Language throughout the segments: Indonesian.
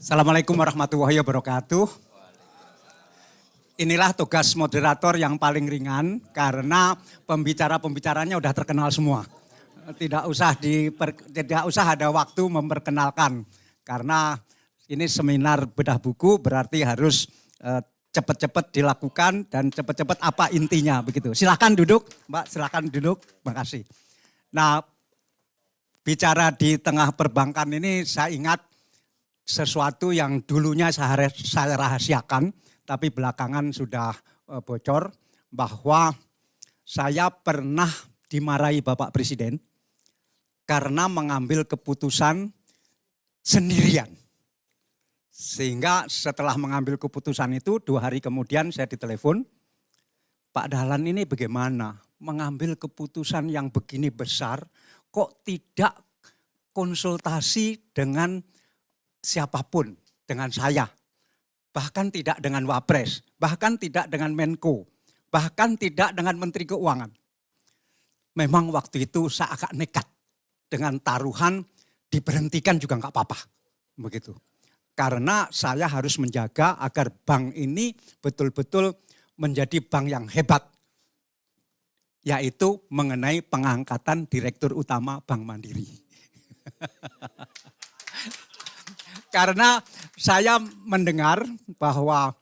Assalamualaikum warahmatullahi wabarakatuh. Inilah tugas moderator yang paling ringan karena pembicara-pembicaranya udah terkenal semua. Tidak usah ada waktu memperkenalkan karena ini seminar bedah buku berarti harus cepat-cepat dilakukan dan cepat-cepat apa intinya begitu. Silakan duduk, Mbak, silakan duduk. Makasih. Nah, bicara di tengah perbankan ini saya ingat sesuatu yang dulunya saya rahasiakan, tapi belakangan sudah bocor bahwa saya pernah dimarahi Bapak Presiden karena mengambil keputusan sendirian. Sehingga setelah mengambil keputusan itu 2 hari kemudian saya ditelepon, Pak Dahlan ini bagaimana mengambil keputusan yang begini besar kok tidak konsultasi dengan siapapun, dengan saya. Bahkan tidak dengan Wapres, bahkan tidak dengan Menko, bahkan tidak dengan Menteri Keuangan. Memang waktu itu saya agak nekat dengan taruhan diberhentikan juga enggak apa-apa. Begitu. Karena saya harus menjaga agar bank ini betul-betul menjadi bank yang hebat. Yaitu mengenai pengangkatan Direktur Utama Bank Mandiri. Karena saya mendengar bahwa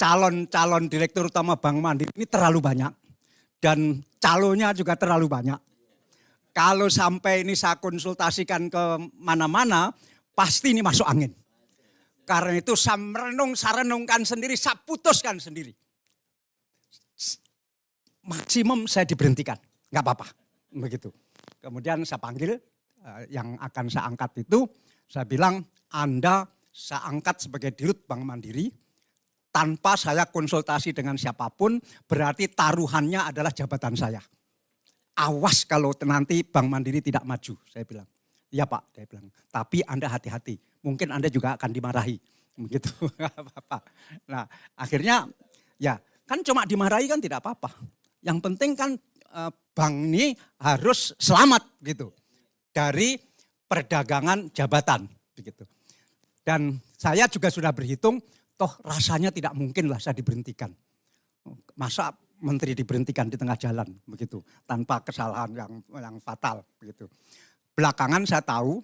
calon-calon Direktur Utama Bank Mandiri ini terlalu banyak. Dan calonnya juga terlalu banyak. Kalau sampai ini saya konsultasikan ke mana-mana, pasti ini masuk angin. Karena itu saya renungkan sendiri, saya putuskan sendiri. Maksimum saya diberhentikan, nggak apa-apa. Begitu. Kemudian saya panggil yang akan saya angkat itu, saya bilang, Anda saya angkat sebagai Dirut Bank Mandiri, tanpa saya konsultasi dengan siapapun, berarti taruhannya adalah jabatan saya. Awas kalau nanti Bank Mandiri tidak maju, saya bilang. Iya Pak, saya bilang. Tapi Anda hati-hati, mungkin Anda juga akan dimarahi. Begitu, nggak apa-apa. Nah akhirnya ya kan cuma dimarahi kan tidak apa-apa. Yang penting kan bank ini harus selamat gitu dari perdagangan jabatan begitu. Dan saya juga sudah berhitung, toh rasanya tidak mungkin lah saya diberhentikan. Masa menteri diberhentikan di tengah jalan begitu, tanpa kesalahan yang fatal begitu. Belakangan saya tahu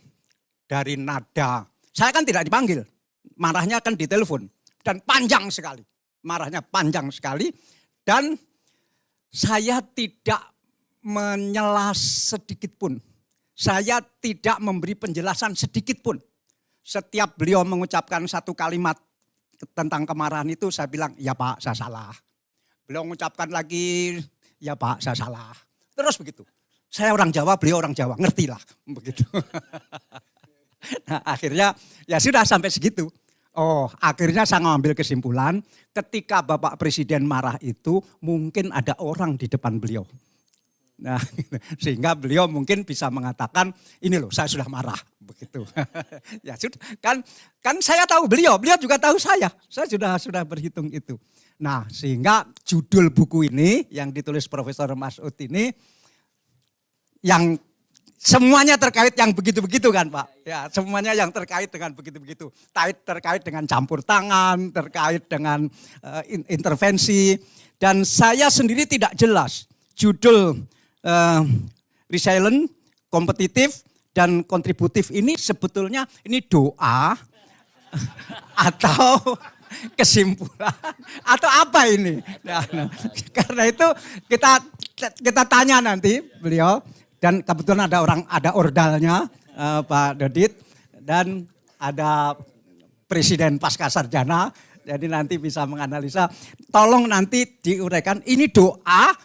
dari nada, saya kan tidak dipanggil, marahnya kan ditelepon dan panjang sekali, marahnya panjang sekali dan saya tidak menyela sedikit pun, saya tidak memberi penjelasan sedikit pun. Setiap beliau mengucapkan satu kalimat tentang kemarahan itu saya bilang, ya Pak saya salah. Beliau mengucapkan lagi, ya Pak saya salah. Terus begitu. Saya orang Jawa, beliau orang Jawa, ngerti lah. Begitu. Nah akhirnya ya sudah sampai segitu. Oh akhirnya saya mengambil kesimpulan ketika Bapak Presiden marah itu mungkin ada orang di depan beliau. Nah, sehingga beliau mungkin bisa mengatakan ini loh saya sudah marah begitu. Ya sudah kan saya tahu beliau juga tahu saya sudah berhitung itu. Nah sehingga judul buku ini yang ditulis Profesor Masud ini yang semuanya terkait yang begitu-begitu kan Pak. Ya semuanya yang terkait dengan begitu-begitu. Terkait dengan campur tangan, terkait dengan intervensi. Dan saya sendiri tidak jelas judul resilient, kompetitif, dan kontributif ini sebetulnya ini doa atau kesimpulan atau apa ini. Nah, karena itu kita tanya nanti beliau dan kebetulan ada ordalnya Pak Dodit dan ada Presiden Pasca Sarjana. Jadi nanti bisa menganalisa. Tolong nanti diuraikan ini doa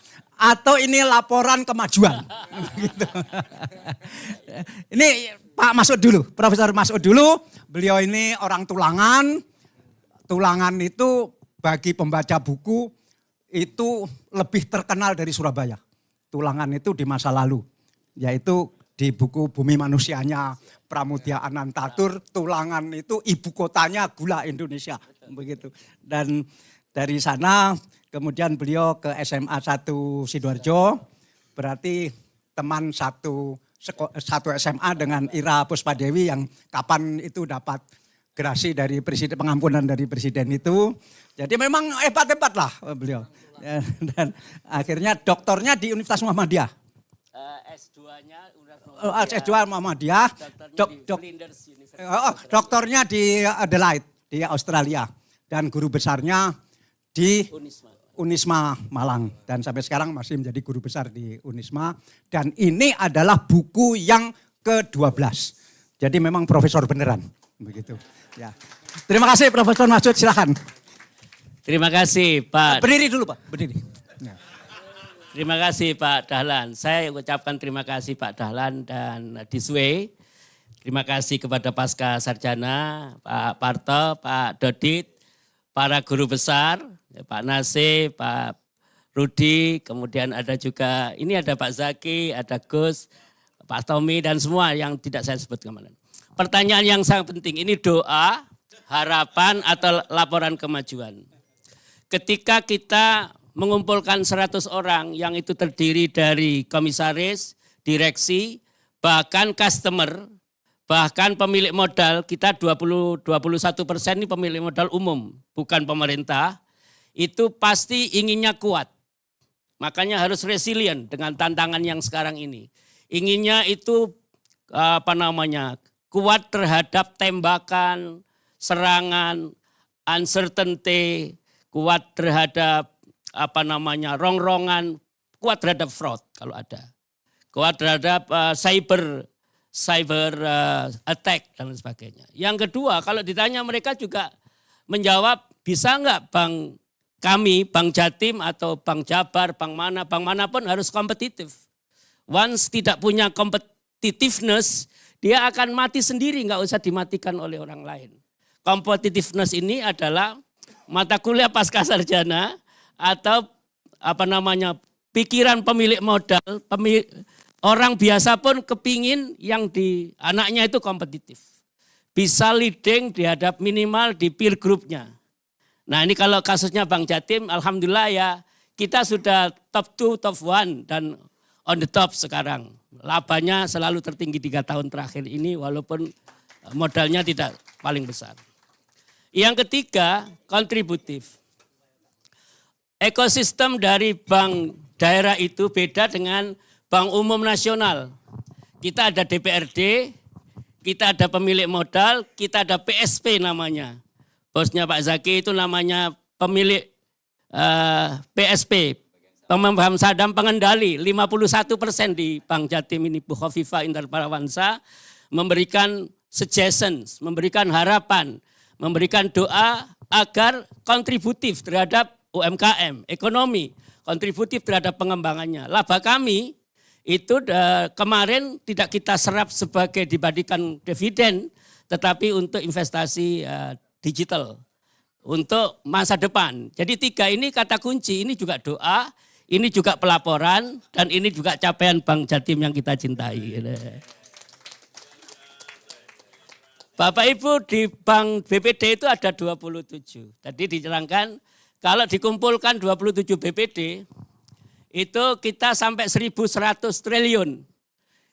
atau ini laporan kemajuan. Gitu. Ini Pak Masud dulu, Profesor Masud dulu. Beliau ini orang Tulangan. Tulangan itu bagi pembaca buku itu lebih terkenal dari Surabaya. Tulangan itu di masa lalu. Yaitu di buku Bumi Manusianya Pramudia Anantatur, Tulangan itu ibu kotanya gula Indonesia. Begitu. Dan dari sana kemudian beliau ke SMA 1 Sidoarjo, berarti teman satu SMA dengan Ira Puspadewi yang kapan itu dapat gerasi dari presiden, pengampunan dari presiden itu. Jadi memang hebat-hebat lah beliau. Dan akhirnya doktornya di Universitas Muhammadiyah. S2-nya S2 Muhammadiyah. Doktornya di Adelaide, di Australia. Dan guru besarnya di Unisma Malang. Dan sampai sekarang masih menjadi guru besar di Unisma. Dan ini adalah buku yang ke-12. Jadi memang profesor beneran. Begitu. Ya. Terima kasih Profesor Masud, silakan. Terima kasih Pak. Berdiri dulu Pak, berdiri. Ya. Terima kasih Pak Dahlan. Saya ucapkan terima kasih Pak Dahlan dan Diswe. Terima kasih kepada Pasca Sarjana, Pak Parto, Pak Dodit, para guru besar, Pak Nasih, Pak Rudi, kemudian ada juga, ini ada Pak Zaki, ada Gus, Pak Tommy dan semua yang tidak saya sebut kemarin. Pertanyaan yang sangat penting, ini doa, harapan atau laporan kemajuan. Ketika kita mengumpulkan 100 orang yang itu terdiri dari komisaris, direksi, bahkan customer, bahkan pemilik modal, kita 21% ini pemilik modal umum, bukan pemerintah, itu pasti inginnya kuat. Makanya harus resilient dengan tantangan yang sekarang ini. Inginnya itu kuat terhadap tembakan, serangan, uncertainty, kuat terhadap rongrongan, kuat terhadap fraud kalau ada. Kuat terhadap cyber attack dan sebagainya. Yang kedua, kalau ditanya mereka juga menjawab, bisa enggak bank kami, Bank Jatim atau Bank Jabar, bank mana pun harus kompetitif. Once tidak punya competitiveness, dia akan mati sendiri, enggak usah dimatikan oleh orang lain. Competitiveness ini adalah mata kuliah pasca sarjana atau pikiran pemilik modal, orang biasa pun kepingin yang di anaknya itu kompetitif. Bisa leading dihadap minimal di peer groupnya. Nah ini kalau kasusnya Bank Jatim, alhamdulillah ya kita sudah top 2, top 1 dan on the top sekarang. Labanya selalu tertinggi 3 tahun terakhir ini walaupun modalnya tidak paling besar. Yang ketiga, kontributif. Ekosistem dari bank daerah itu beda dengan Bank Umum Nasional. Kita ada DPRD, kita ada pemilik modal, kita ada PSP namanya. Bosnya Pak Zaki itu namanya pemilik PSP, pemegang saham pengendali. 51% di Bank Jatim ini Bu Khofifah Indar Parawansa memberikan suggestions, memberikan harapan, memberikan doa agar kontributif terhadap UMKM, ekonomi, kontributif terhadap pengembangannya. Laba kami itu kemarin tidak kita serap sebagai dibandingkan dividen, tetapi untuk investasi digital, untuk masa depan. Jadi 3 ini kata kunci, ini juga doa, ini juga pelaporan, dan ini juga capaian Bank Jatim yang kita cintai. Bapak Ibu di Bank BPD itu ada 27. Tadi diterangkan kalau dikumpulkan 27 BPD itu kita sampai 1.100 triliun.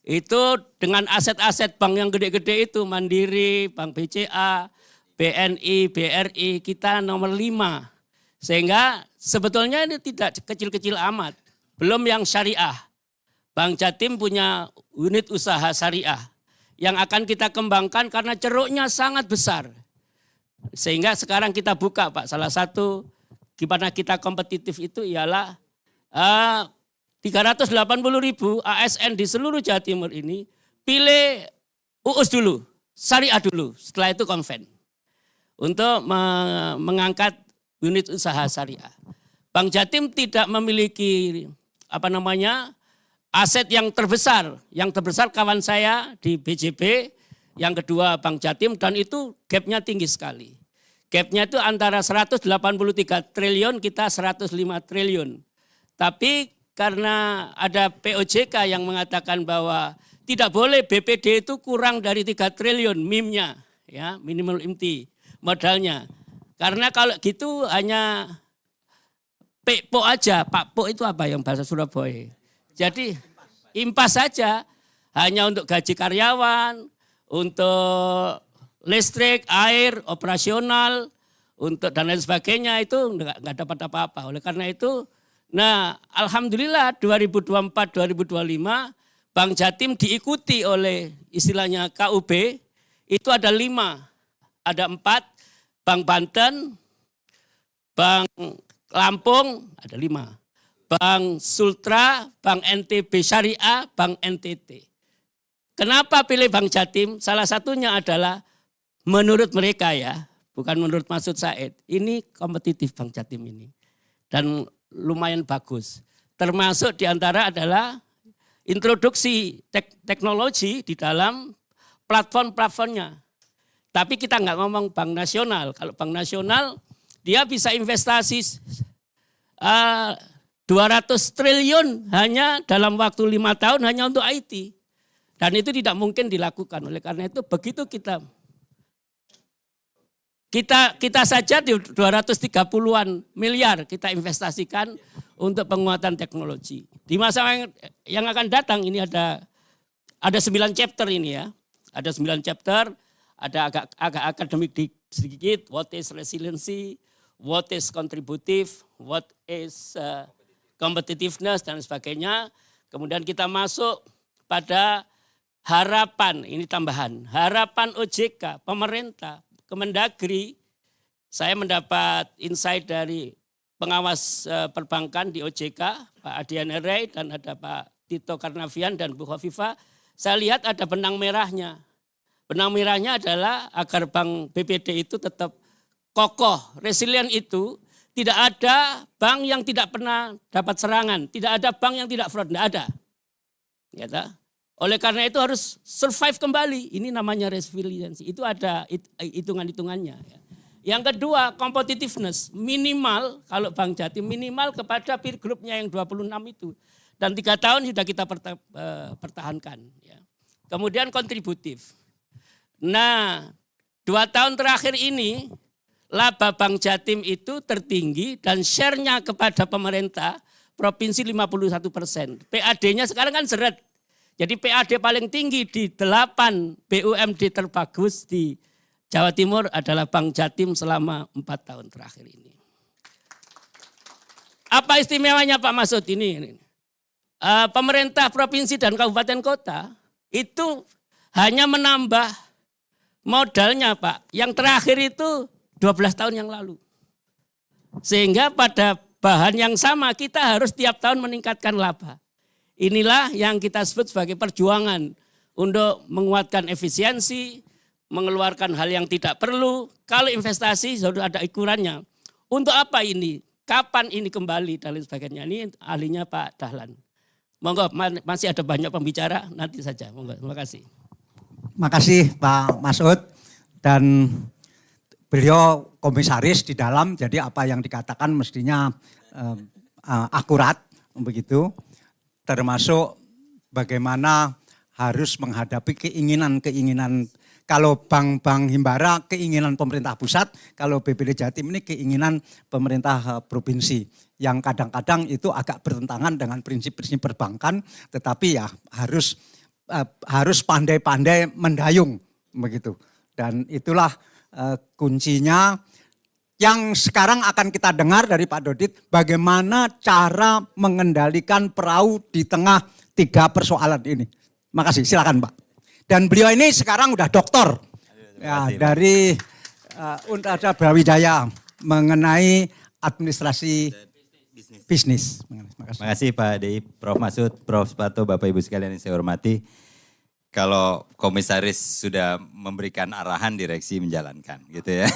Itu dengan aset-aset bank yang gede-gede itu Mandiri, Bank BCA, BNI, BRI kita nomor 5. Sehingga sebetulnya ini tidak kecil-kecil amat. Belum yang syariah. Bank Jatim punya unit usaha syariah yang akan kita kembangkan karena ceruknya sangat besar. Sehingga sekarang kita buka Pak, salah satu gimana kita kompetitif itu ialah 380.000 ASN di seluruh Jawa Timur ini pilih UUS dulu, syariah dulu, setelah itu konven. Untuk mengangkat unit usaha syariah. Bank Jatim tidak memiliki aset yang terbesar. Yang terbesar kawan saya di BJB, yang kedua Bank Jatim dan itu gapnya tinggi sekali. Gapnya itu antara 183 triliun, kita 105 triliun. Tapi karena ada POJK yang mengatakan bahwa tidak boleh BPD itu kurang dari 3 triliun MIM-nya, ya, minimal inti modalnya. Karena kalau gitu hanya PPO aja, Pak Po itu apa yang bahasa Surabaya. Jadi impas saja hanya untuk gaji karyawan, untuk listrik, air, operasional, untuk dan lain sebagainya itu nggak dapat apa-apa. Oleh karena itu, nah alhamdulillah 2024-2025 Bank Jatim diikuti oleh istilahnya KUB, itu ada 5, ada 4, Bank Banten, Bank Lampung, ada 5, Bank Sultra, Bank NTB Syariah, Bank NTT. Kenapa pilih Bank Jatim? Salah satunya adalah menurut mereka ya, bukan menurut Masud Said, ini kompetitif Bank Jatim ini. Dan lumayan bagus. Termasuk diantara adalah introduksi teknologi di dalam platform-platformnya. Tapi kita nggak ngomong Bank Nasional. Kalau Bank Nasional dia bisa investasi 200 triliun hanya dalam waktu 5 tahun hanya untuk IT. Dan itu tidak mungkin dilakukan. Oleh karena itu begitu kita saja di 230-an miliar kita investasikan untuk penguatan teknologi. Di masa yang akan datang ini ada 9 chapter ini ya. Ada 9 chapter, ada agak akademik sedikit, what is resiliency, what is contributive, what is competitiveness dan sebagainya. Kemudian kita masuk pada harapan, ini tambahan, harapan OJK, pemerintah, Kemendagri. Saya mendapat insight dari pengawas perbankan di OJK, Pak Adian Ray dan ada Pak Tito Karnavian dan Bu Khofifah. Saya lihat ada benang merahnya. Benang merahnya adalah agar Bank BPD itu tetap kokoh, resilient itu. Tidak ada bank yang tidak pernah dapat serangan. Tidak ada bank yang tidak fraud, tidak ada. Ya, oleh karena itu harus survive kembali. Ini namanya resiliency. Itu ada hitungan-hitungannya. Yang kedua, competitiveness. Minimal, kalau Bank Jatim minimal kepada peer groupnya yang 26 itu. Dan 3 tahun sudah kita pertahankan. Kemudian kontributif. Nah, 2 tahun terakhir ini, laba Bank Jatim itu tertinggi dan share-nya kepada pemerintah provinsi 51%. PAD-nya sekarang kan seret. Jadi PAD paling tinggi di 8 BUMD terbagus di Jawa Timur adalah Bank Jatim selama 4 tahun terakhir ini. Apa istimewanya Pak Masud ini? Pemerintah provinsi dan kabupaten kota itu hanya menambah modalnya Pak. Yang terakhir itu 12 tahun yang lalu. Sehingga pada bahan yang sama kita harus tiap tahun meningkatkan laba. Inilah yang kita sebut sebagai perjuangan untuk menguatkan efisiensi, mengeluarkan hal yang tidak perlu. Kalau investasi sudah ada ukurannya. Untuk apa ini? Kapan ini kembali dan lain sebagainya. Ini ahlinya Pak Dahlan. Monggo, masih ada banyak pembicara, nanti saja. Monggo, terima kasih. Makasih Pak Masud. Dan beliau komisaris di dalam, jadi apa yang dikatakan mestinya akurat begitu. Termasuk bagaimana harus menghadapi keinginan-keinginan. Kalau bank-bank himbara keinginan pemerintah pusat, kalau BPD Jatim ini keinginan pemerintah provinsi. Yang kadang-kadang itu agak bertentangan dengan prinsip-prinsip perbankan, tetapi ya harus pandai-pandai mendayung begitu. Dan itulah kuncinya yang sekarang akan kita dengar dari Pak Dodit, bagaimana cara mengendalikan perahu di tengah 3 persoalan ini. Makasih, silakan Pak. Dan beliau ini sekarang udah doktor ya, dari Universitas Brawijaya mengenai administrasi bisnis. Makasih Pak Dei, Prof Masud, Prof Spato, Bapak Ibu sekalian yang saya hormati. Kalau komisaris sudah memberikan arahan, direksi menjalankan gitu ya.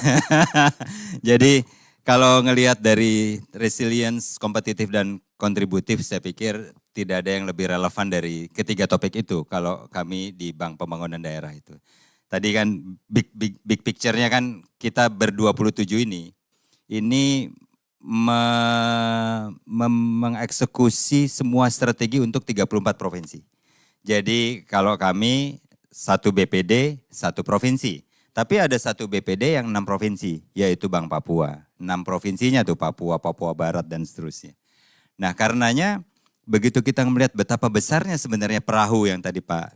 Jadi kalau ngelihat dari resilience, kompetitif dan kontributif, saya pikir tidak ada yang lebih relevan dari ketiga topik itu kalau kami di Bank Pembangunan Daerah itu. Tadi kan big picture-nya kan kita ber-27 ini mengeksekusi semua strategi untuk 34 provinsi. Jadi kalau kami 1 BPD, 1 provinsi. Tapi ada 1 BPD yang 6 provinsi, yaitu Bank Papua. 6 provinsinya tuh Papua, Papua Barat dan seterusnya. Nah karenanya begitu kita melihat betapa besarnya sebenarnya perahu yang tadi Pak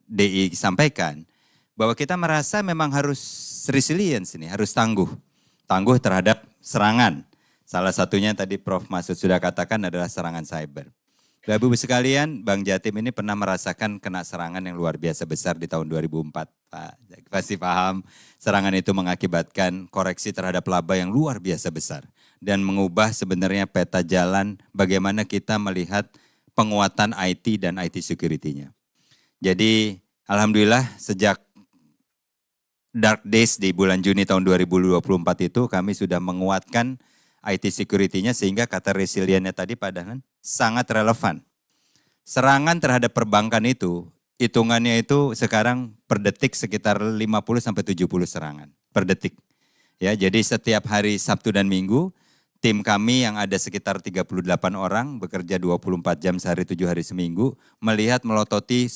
DI sampaikan, bahwa kita merasa memang harus resilience ini, harus tangguh. Tangguh terhadap serangan. Salah satunya tadi Prof. Masud sudah katakan adalah serangan cyber. Bapak Ibu sekalian, Bank Jatim ini pernah merasakan kena serangan yang luar biasa besar di tahun 2004. Pak pasti paham, serangan itu mengakibatkan koreksi terhadap laba yang luar biasa besar. Dan mengubah sebenarnya peta jalan bagaimana kita melihat penguatan IT dan IT security-nya. Jadi alhamdulillah sejak dark days di bulan Juni tahun 2024 itu kami sudah menguatkan IT security-nya sehingga kata resiliennya tadi padahal sangat relevan. Serangan terhadap perbankan itu, hitungannya itu sekarang per detik sekitar 50-70 serangan per detik. Ya, jadi setiap hari Sabtu dan Minggu, tim kami yang ada sekitar 38 orang bekerja 24 jam sehari 7 hari seminggu, melihat melototi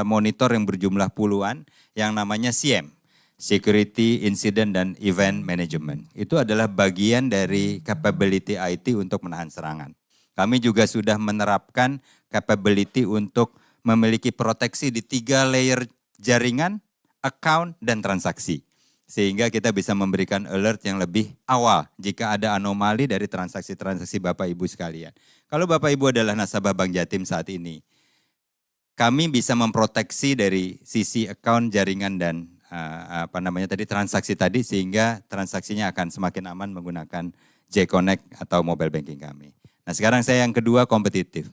monitor yang berjumlah puluhan yang namanya SIEM. Security, Incident, dan Event Management. Itu adalah bagian dari capability IT untuk menahan serangan. Kami juga sudah menerapkan capability untuk memiliki proteksi di 3 layer jaringan, account, dan transaksi. Sehingga kita bisa memberikan alert yang lebih awal jika ada anomali dari transaksi-transaksi Bapak Ibu sekalian. Kalau Bapak Ibu adalah nasabah Bank Jatim saat ini, kami bisa memproteksi dari sisi account, jaringan, dan transaksi tadi sehingga transaksinya akan semakin aman menggunakan J-Connect atau mobile banking kami. Nah sekarang saya yang kedua kompetitif.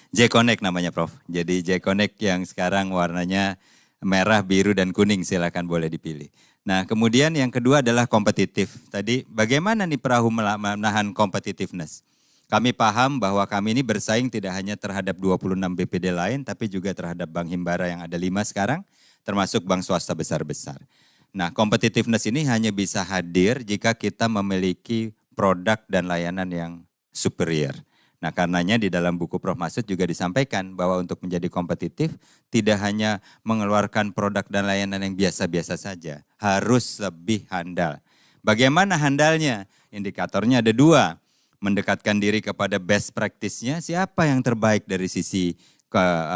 J-Connect namanya Prof. Jadi J-Connect yang sekarang warnanya merah, biru, dan kuning silakan boleh dipilih. Nah kemudian yang kedua adalah kompetitif. Tadi bagaimana nih perahu menahan competitiveness? Kami paham bahwa kami ini bersaing tidak hanya terhadap 26 BPD lain tapi juga terhadap Bank Himbara yang ada 5 sekarang. Termasuk bank swasta besar-besar. Nah, competitiveness ini hanya bisa hadir jika kita memiliki produk dan layanan yang superior. Nah, karenanya di dalam buku Prof. Masud juga disampaikan bahwa untuk menjadi kompetitif tidak hanya mengeluarkan produk dan layanan yang biasa-biasa saja, harus lebih handal. Bagaimana handalnya? Indikatornya ada 2, mendekatkan diri kepada best practice-nya, siapa yang terbaik dari sisi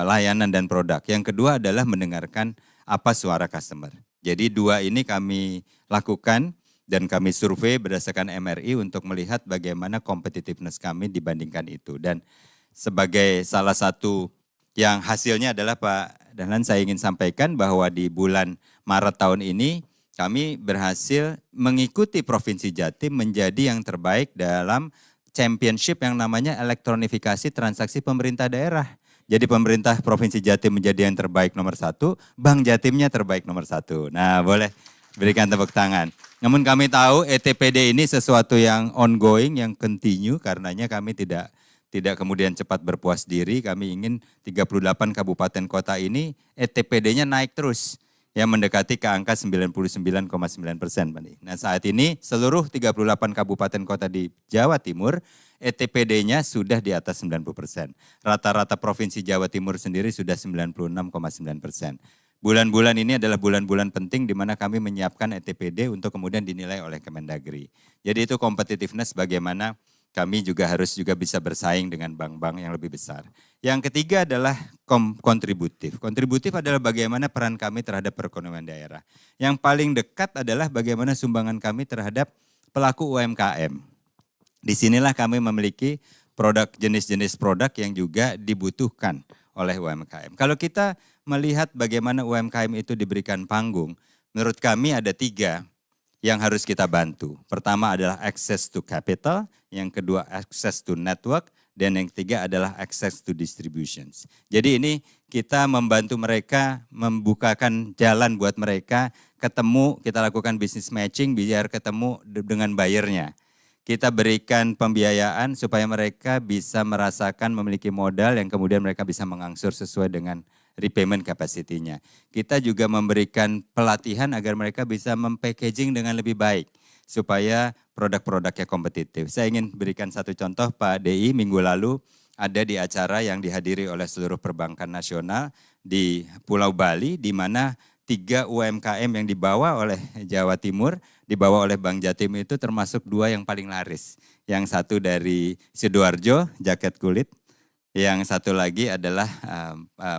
layanan dan produk. Yang kedua adalah mendengarkan apa suara customer. Jadi 2 ini kami lakukan dan kami survei berdasarkan MRI untuk melihat bagaimana competitiveness kami dibandingkan itu. Dan sebagai salah satu yang hasilnya adalah Pak Dahlan, saya ingin sampaikan bahwa di bulan Maret tahun ini kami berhasil mengikuti Provinsi Jatim menjadi yang terbaik dalam championship yang namanya elektronifikasi transaksi pemerintah daerah. Jadi pemerintah Provinsi Jatim menjadi yang terbaik nomor 1, Bank Jatimnya terbaik nomor 1. Nah boleh berikan tepuk tangan. Namun kami tahu ETPD ini sesuatu yang ongoing, yang continue, karenanya kami tidak kemudian cepat berpuas diri. Kami ingin 38 kabupaten kota ini ETPD-nya naik terus. Yang mendekati ke angka 99,9%. Nah saat ini seluruh 38 kabupaten kota di Jawa Timur, ETPD-nya sudah di atas 90%. Rata-rata Provinsi Jawa Timur sendiri sudah 96,9%. Bulan-bulan ini adalah bulan-bulan penting di mana kami menyiapkan ETPD untuk kemudian dinilai oleh Kemendagri. Jadi itu competitiveness bagaimana kami juga harus bisa bersaing dengan bank-bank yang lebih besar. Yang ketiga adalah kontributif. Kontributif adalah bagaimana peran kami terhadap perekonomian daerah. Yang paling dekat adalah bagaimana sumbangan kami terhadap pelaku UMKM. Disinilah kami memiliki produk, jenis-jenis produk yang juga dibutuhkan oleh UMKM. Kalau kita melihat bagaimana UMKM itu diberikan panggung, menurut kami ada 3 yang harus kita bantu. Pertama adalah access to capital, yang kedua access to network, dan yang ketiga adalah access to distributions. Jadi ini kita membantu mereka, membukakan jalan buat mereka ketemu, kita lakukan business matching biar ketemu dengan buyernya. Kita berikan pembiayaan supaya mereka bisa merasakan memiliki modal yang kemudian mereka bisa mengangsur sesuai dengan repayment capacity-nya. Kita juga memberikan pelatihan agar mereka bisa mempackaging dengan lebih baik supaya produk-produknya kompetitif. Saya ingin berikan satu contoh, Pak DI minggu lalu ada di acara yang dihadiri oleh seluruh perbankan nasional di Pulau Bali di mana 3 UMKM yang dibawa oleh Jawa Timur, dibawa oleh Bank Jatim itu termasuk 2 yang paling laris. Yang satu dari Sidoarjo, jaket kulit. Yang satu lagi adalah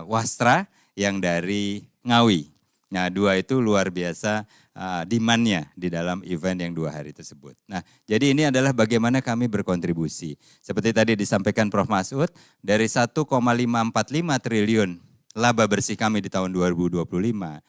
Wastra yang dari Ngawi. Nah 2 itu luar biasa demand-nya di dalam event yang 2 hari tersebut. Nah jadi ini adalah bagaimana kami berkontribusi. Seperti tadi disampaikan Prof. Masud, dari 1,545 triliun laba bersih kami di tahun 2025, 1,1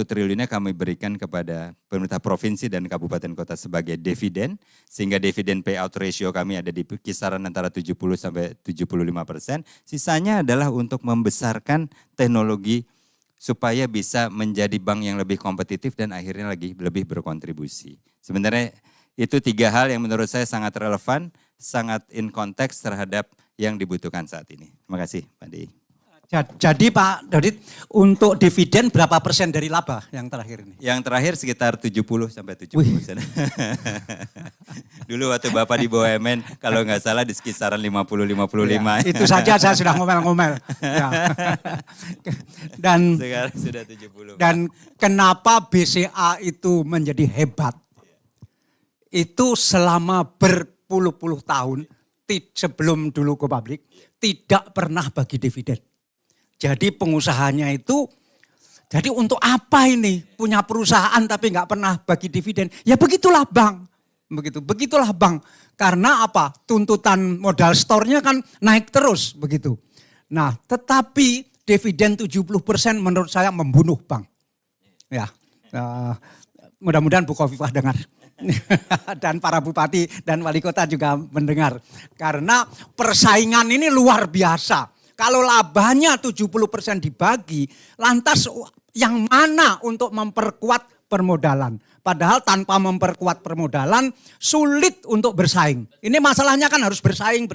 triliunnya kami berikan kepada pemerintah provinsi dan kabupaten kota sebagai dividen, sehingga dividen payout ratio kami ada di kisaran antara 70 sampai 75%. Sisanya adalah untuk membesarkan teknologi supaya bisa menjadi bank yang lebih kompetitif dan akhirnya lebih berkontribusi. Sebenarnya itu 3 hal yang menurut saya sangat relevan, sangat in konteks terhadap yang dibutuhkan saat ini. Terima kasih Pak Dei. Jadi Pak Dodit, untuk dividen berapa persen dari laba yang terakhir ini? Yang terakhir sekitar 70 sampai 70%. Dulu waktu Bapak di BUMN, kalau nggak salah di kisaran 50-55. Ya, itu saja saya sudah ngomel-ngomel. Ya. Dan sekarang sudah 70. Dan kenapa BCA itu menjadi hebat? Itu selama berpuluh-puluh tahun, sebelum dulu go public, tidak pernah bagi dividen. Jadi pengusahanya itu, jadi untuk apa ini punya perusahaan tapi nggak pernah bagi dividen? Ya begitulah bank, begitulah bank. Karena apa? Tuntutan modal store-nya kan naik terus begitu. Nah, tetapi dividen 70% menurut saya membunuh bank. Ya, mudah-mudahan Bu Khofifah dengar. Dan para bupati dan wali kota juga mendengar. Karena persaingan ini luar biasa. Kalau labanya 70% dibagi, lantas yang mana untuk memperkuat permodalan? Padahal tanpa memperkuat permodalan sulit untuk bersaing. Ini masalahnya kan harus bersaing.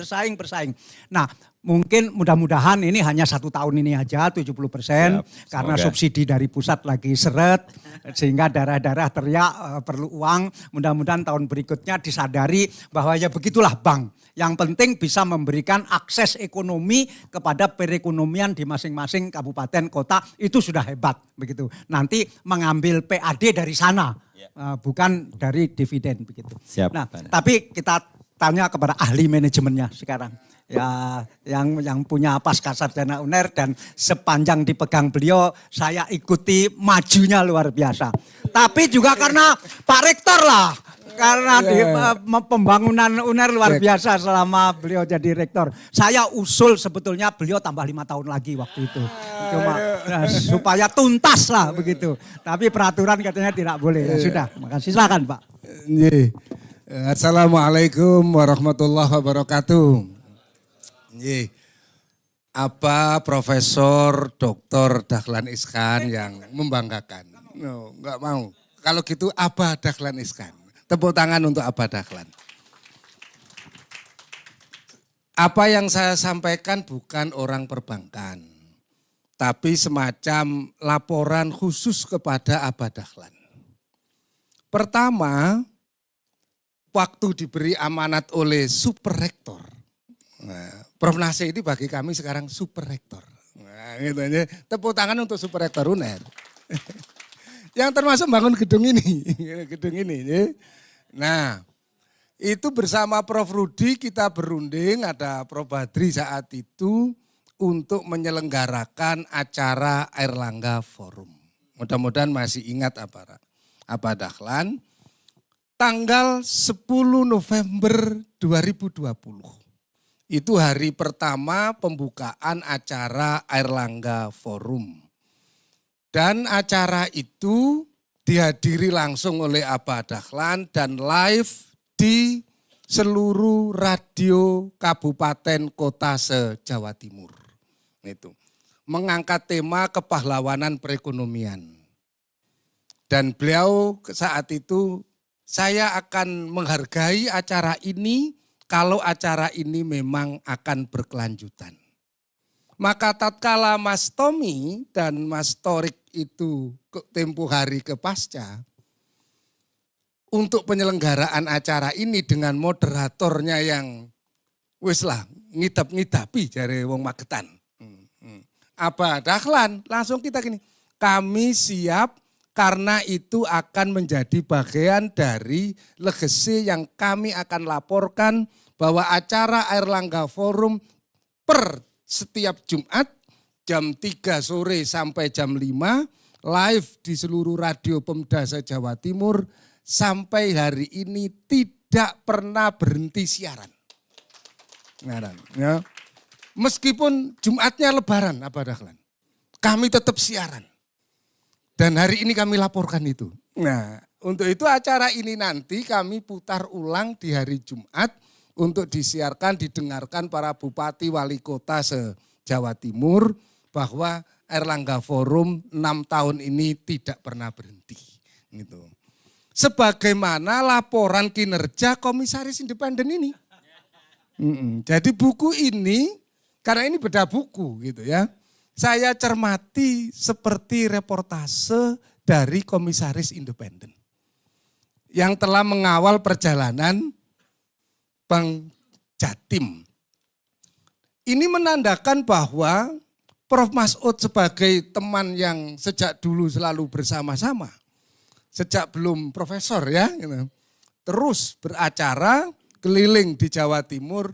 Nah mungkin mudah-mudahan ini hanya 1 tahun ini aja 70%. Karena subsidi dari pusat lagi seret. Sehingga daerah-daerah teriak perlu uang. Mudah-mudahan tahun berikutnya disadari bahwa ya begitulah bank. Yang penting bisa memberikan akses ekonomi kepada perekonomian di masing-masing kabupaten kota, itu sudah hebat begitu. Nanti mengambil PAD dari sana, bukan dari dividen begitu. Siap, nah, tapi kita tanya kepada ahli manajemennya sekarang. Ya, yang punya pasca sarjana UNER dan sepanjang dipegang beliau saya ikuti majunya luar biasa. Tapi juga karena Pak Rektor lah. Karena pembangunan UNER luar biasa selama beliau jadi rektor. Saya usul sebetulnya beliau tambah 5 tahun lagi waktu itu. Cuma supaya tuntas lah begitu. Tapi peraturan katanya tidak boleh. Ya sudah, makasih. Silakan Pak. Assalamualaikum warahmatullahi wabarakatuh. Apa Profesor Dr. Dahlan Iskan yang membanggakan? No, enggak mau. Kalau gitu apa Dahlan Iskan? Tepuk tangan untuk Abah Dahlan. Apa yang saya sampaikan bukan orang perbankan, tapi semacam laporan khusus kepada Abah Dahlan. Pertama, waktu diberi amanat oleh Super Rektor. Nah, Prof. Nasih ini bagi kami sekarang Super Rektor. Nah, gitu aja. Tepuk tangan untuk Super Rektor UNER. Yang termasuk bangun gedung ini. Gedung ini. Ya. Nah, itu bersama Prof. Rudi kita berunding, ada Prof. Badri saat itu untuk menyelenggarakan acara Airlangga Forum. Mudah-mudahan masih ingat Abah Dahlan. Tanggal 10 November 2020. Itu hari pertama pembukaan acara Airlangga Forum. Dan acara itu dihadiri langsung oleh Abah Dahlan dan live di seluruh radio kabupaten kota se-Jawa Timur. Itu mengangkat tema kepahlawanan perekonomian. Dan beliau saat itu, saya akan menghargai acara ini kalau acara ini memang akan berkelanjutan. Maka tatkala Mas Tommy dan Mas Torik itu tempo hari ke pasca, untuk penyelenggaraan acara ini dengan moderatornya yang wis lah ngidap-ngidapi jare wong Magetan. Abah Dahlan langsung kita gini, kami siap karena itu akan menjadi bagian dari legacy yang kami akan laporkan bahwa acara Airlangga Forum per setiap Jumat jam 3 sore sampai jam 5 live di seluruh radio Pemda se-Jawa Timur, sampai hari ini tidak pernah berhenti siaran. Ya. Meskipun Jumatnya Lebaran, Abah Dahlan, kami tetap siaran. Dan hari ini kami laporkan itu. Nah, untuk itu acara ini nanti kami putar ulang di hari Jumat untuk disiarkan, didengarkan para bupati, wali kota se-Jawa Timur bahwa Airlangga Forum 6 tahun ini tidak pernah berhenti. Gitu. Sebagaimana laporan kinerja komisaris independen ini. Jadi buku ini, karena ini beda buku gitu ya. Saya cermati seperti reportase dari komisaris independen. Yang telah mengawal perjalanan Bank Jatim. Ini menandakan bahwa Prof. Masud sebagai teman yang sejak dulu selalu bersama-sama, sejak belum profesor ya, gitu, terus beracara keliling di Jawa Timur,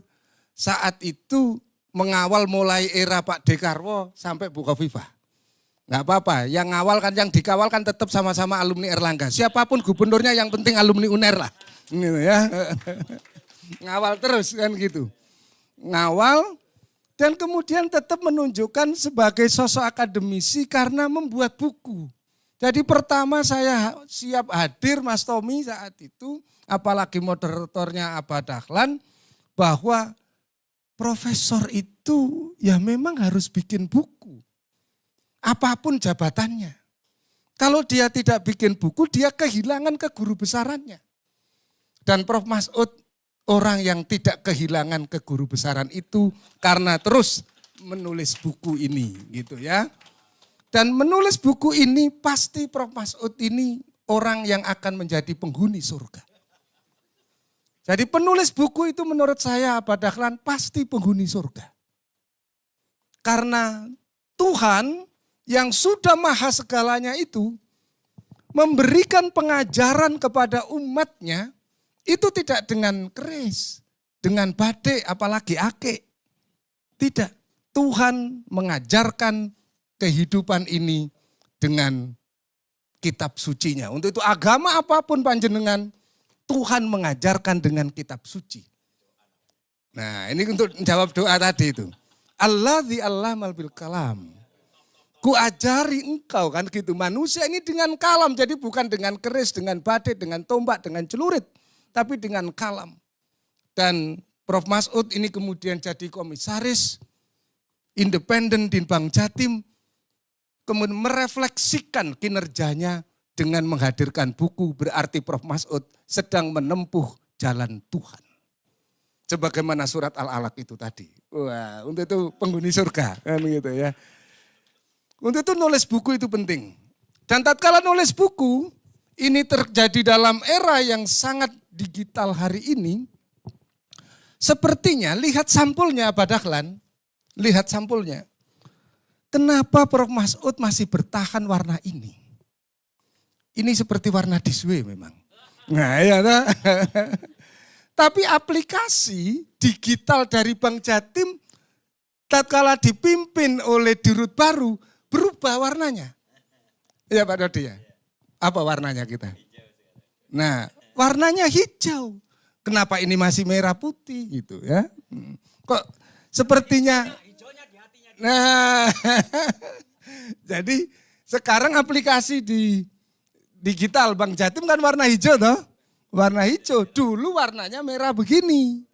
saat itu mengawal mulai era Pak Dekarwo sampai Bu Khofifah. Nggak apa-apa, yang ngawal kan, yang dikawal kan tetap sama-sama alumni Erlangga. Siapapun gubernurnya yang penting alumni UNER lah. Gitu ya. Ngawal terus kan gitu. Ngawal. Dan kemudian tetap menunjukkan sebagai sosok akademisi karena membuat buku. Jadi pertama saya siap hadir Mas Tommy saat itu, apalagi moderatornya Abah Dahlan, bahwa profesor itu ya memang harus bikin buku. Apapun jabatannya. Kalau dia tidak bikin buku, dia kehilangan keguru besarannya. Dan Prof. Masud orang yang tidak kehilangan keguru besaran itu karena terus menulis buku ini gitu ya. Dan menulis buku ini pasti Prof. Masud ini orang yang akan menjadi penghuni surga. Jadi penulis buku itu menurut saya Abah Dahlan pasti penghuni surga. Karena Tuhan yang sudah maha segalanya itu memberikan pengajaran kepada umatnya. Itu tidak dengan keris, dengan badai, apalagi ake. Tidak, Tuhan mengajarkan kehidupan ini dengan kitab sucinya. Untuk itu agama apapun panjenengan, Tuhan mengajarkan dengan kitab suci. Nah ini untuk menjawab doa tadi itu. Alladzi allamal bil kalam. Ku ajari engkau kan gitu. Manusia ini dengan kalam, jadi bukan dengan keris, dengan badai, dengan tombak, dengan celurit. Tapi dengan kalam. Dan Prof. Masud ini kemudian jadi komisaris independen di Bank Jatim, kemudian merefleksikan kinerjanya dengan menghadirkan buku, berarti Prof. Masud sedang menempuh jalan Tuhan. Sebagaimana surat Al-Alaq itu tadi. Wah, untuk itu penghuni surga kan gitu ya. Untuk itu nulis buku itu penting. Dan tatkala nulis buku, ini terjadi dalam era yang sangat digital hari ini, sepertinya lihat sampulnya Abah Dahlan, lihat sampulnya. Kenapa Prof. Masud masih bertahan warna ini? Ini seperti warna diswe memang. Nah ya, nah. Tapi aplikasi digital dari Bank Jatim, tatkala dipimpin oleh dirut baru, berubah warnanya. Ya Pak Dodi ya? Apa warnanya kita? Nah, warnanya hijau. Kenapa ini masih merah putih gitu ya? Kok sepertinya. Nah, jadi sekarang aplikasi di digital Bank Jatim kan warna hijau toh? Warna hijau. Dulu warnanya merah begini.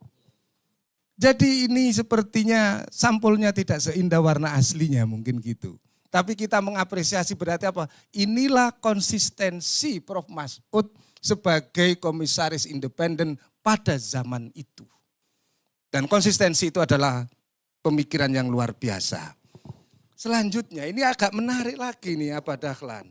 Jadi ini sepertinya sampulnya tidak seindah warna aslinya mungkin gitu. Tapi kita mengapresiasi berarti apa? Inilah konsistensi Prof. Masud sebagai komisaris independen pada zaman itu. Dan konsistensi itu adalah pemikiran yang luar biasa. Selanjutnya ini agak menarik lagi nih Abah Dahlan.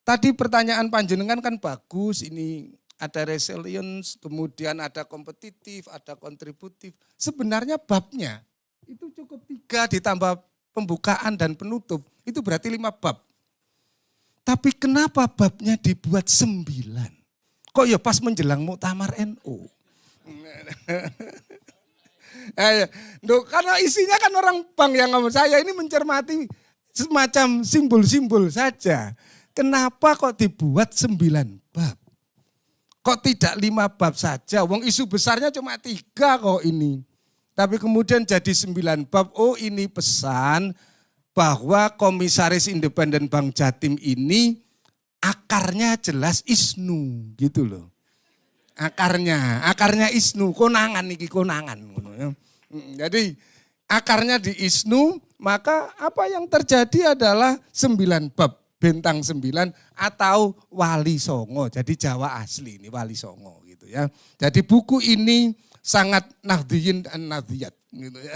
Tadi pertanyaan panjenengan kan bagus, ini ada resilience, kemudian ada kompetitif, ada kontributif. Sebenarnya babnya itu cukup 3 ditambah pembukaan dan penutup, itu berarti 5 bab. Tapi kenapa babnya dibuat 9? Kok ya pas menjelang Muktamar NU? Karena isinya kan orang bank yang ngomong, saya ini mencermati semacam simbol-simbol saja. Kenapa kok dibuat 9 bab? Kok tidak 5 bab saja? Wong isu besarnya cuma 3 kok ini. Tapi kemudian jadi 9 bab. Oh, ini pesan bahwa Komisaris Independen Bank Jatim ini akarnya jelas ISNU gitu loh. Akarnya ISNU, konangan iki konangan. Jadi akarnya di ISNU, maka apa yang terjadi adalah 9 bab bentang 9 atau Wali Songo. Jadi Jawa asli ini Wali Songo gitu ya. Jadi buku ini sangat Nahdliyin dan Nahdliyat gitu ya.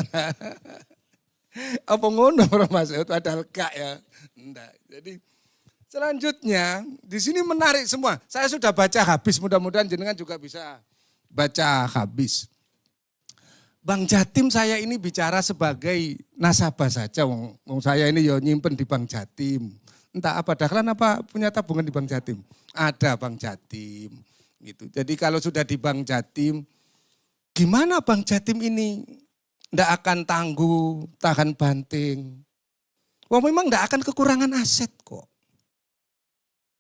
Apa ngono Prof Masud padahal gak ya. Enggak. Jadi selanjutnya di sini menarik semua. Saya sudah baca habis, mudah-mudahan jenengan juga bisa baca habis. Bank Jatim saya ini bicara sebagai nasabah saja. Wong saya ini ya nyimpen di Bank Jatim. Entah apa Dahlan apa punya tabungan di Bank Jatim. Ada Bank Jatim gitu. Jadi kalau sudah di Bank Jatim, gimana Bank Jatim ini ndak akan tangguh, tahan banting. Wah memang ndak akan kekurangan aset kok.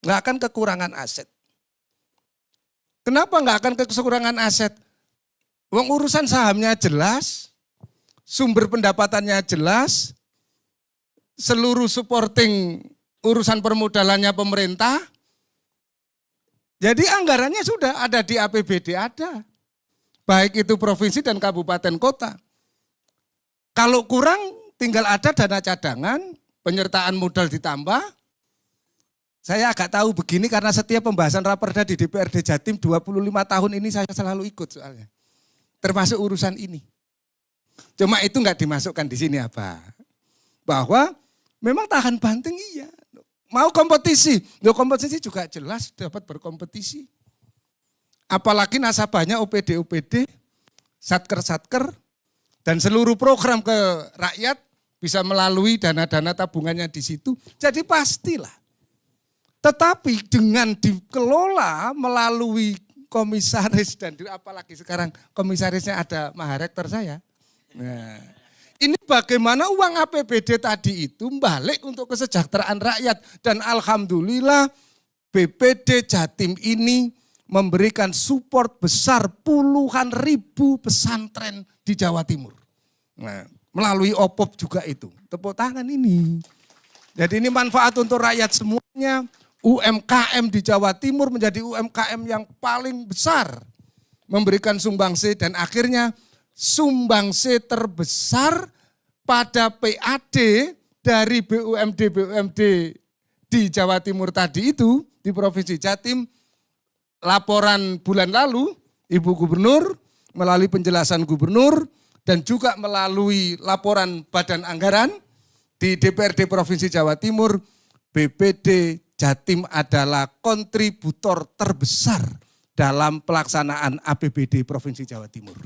Nggak akan kekurangan aset. Kenapa nggak akan kekurangan aset? Wong urusan sahamnya jelas, sumber pendapatannya jelas, seluruh supporting urusan permodalannya pemerintah. Jadi anggarannya sudah ada di APBD ada. Baik itu provinsi dan kabupaten kota. Kalau kurang tinggal ada dana cadangan, penyertaan modal ditambah. Saya agak tahu begini karena setiap pembahasan raperda di DPRD Jatim 25 tahun ini saya selalu ikut soalnya. Termasuk urusan ini. Cuma itu enggak dimasukkan di sini apa. Bahwa memang tahan banting iya. Mau kompetisi. Loh kompetisi juga jelas dapat berkompetisi. Apalagi nasabahnya OPD-OPD, satker-satker, dan seluruh program ke rakyat bisa melalui dana-dana tabungannya di situ. Jadi pastilah. Tetapi dengan dikelola melalui komisaris dan apalagi sekarang komisarisnya ada Maharektor saya. Nah, ini bagaimana uang APBD tadi itu balik untuk kesejahteraan rakyat. Dan alhamdulillah BPD Jatim ini memberikan support besar puluhan ribu pesantren di Jawa Timur. Nah, melalui OPOP juga itu. Tepuk tangan ini. Jadi ini manfaat untuk rakyat semuanya. UMKM di Jawa Timur menjadi UMKM yang paling besar. Memberikan sumbangsi dan akhirnya sumbangsi terbesar pada PAD dari BUMD di Jawa Timur tadi itu, di Provinsi Jatim, laporan bulan lalu, Ibu Gubernur melalui penjelasan Gubernur dan juga melalui laporan Badan Anggaran di DPRD Provinsi Jawa Timur, BPD Jatim adalah kontributor terbesar dalam pelaksanaan APBD Provinsi Jawa Timur.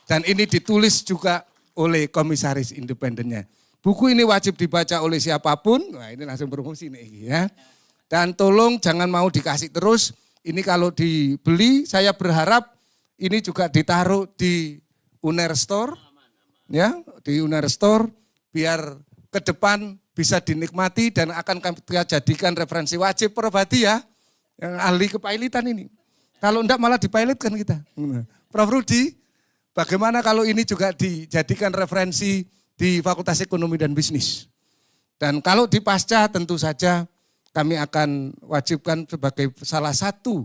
Dan ini ditulis juga oleh komisaris independennya. Buku ini wajib dibaca oleh siapapun, nah ini langsung promosi nih ya. Dan tolong jangan mau dikasih terus, ini kalau dibeli saya berharap ini juga ditaruh di Uner Store, ya di Uner Store biar ke depan bisa dinikmati dan akan kita jadikan referensi wajib Perbadi ya, yang ahli kepailitan ini. Kalau enggak malah dipilotkan kita. Prof Rudi, bagaimana kalau ini juga dijadikan referensi di Fakultas Ekonomi dan Bisnis. Dan kalau di Pasca tentu saja kami akan wajibkan sebagai salah satu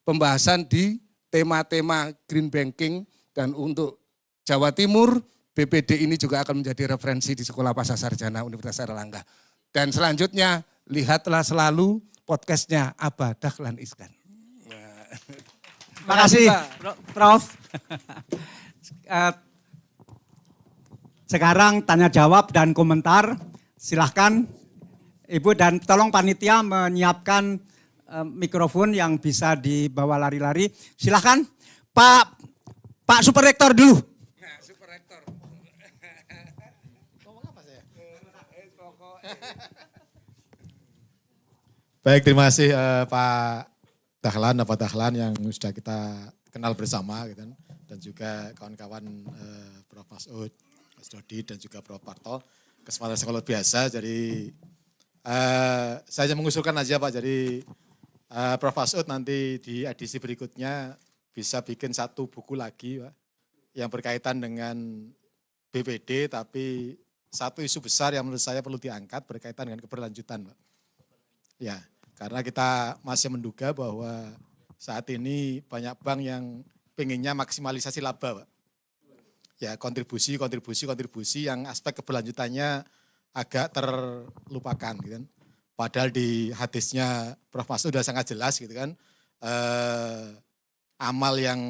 pembahasan di tema-tema green banking dan untuk Jawa Timur, BPD ini juga akan menjadi referensi di Sekolah Pasca Sarjana Universitas Airlangga. Dan selanjutnya lihatlah selalu podcastnya Abah Dahlan Iskan. Terima kasih Prof. Sekarang tanya jawab dan komentar, silahkan Ibu dan tolong panitia menyiapkan mikrofon yang bisa dibawa lari-lari. Silahkan Pak Superrektor dulu. Baik, terima kasih Pak Dahlan yang sudah kita kenal bersama gitu kan. Dan juga kawan-kawan Prof Masud, Mas Dodi dan juga Prof Parto. kesempatan sekolah biasa. Jadi saya hanya mengusulkan aja Pak, jadi Prof. Masud nanti di edisi berikutnya bisa bikin satu buku lagi Pak, yang berkaitan dengan BPD, tapi satu isu besar yang menurut saya perlu diangkat berkaitan dengan keberlanjutan Pak. Ya, karena kita masih menduga bahwa saat ini banyak bank yang pengennya maksimalisasi laba Pak. Ya, kontribusi yang aspek keberlanjutannya agak terlupakan gitu kan. Padahal di hadisnya Prof. Masud sudah sangat jelas gitu kan. Amal yang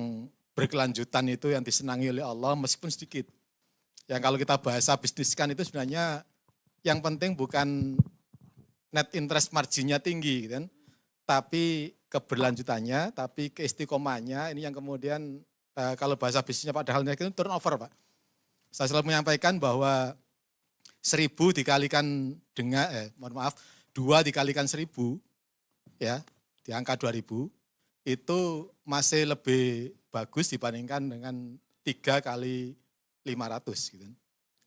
berkelanjutan itu yang disenangi oleh Allah meskipun sedikit. Yang kalau kita bahasa bisniskan itu sebenarnya yang penting bukan net interest marginnya tinggi gitu kan. Tapi keberlanjutannya, tapi keistiqomahnya ini yang kemudian kalau bahasa bisnisnya Pak Dahlan itu turnover Pak. Saya selalu menyampaikan bahwa 1.000 dikalikan dengan, 2 dikalikan 1.000 ya, di angka 2.000 itu masih lebih bagus dibandingkan dengan 3 kali 500 gitu.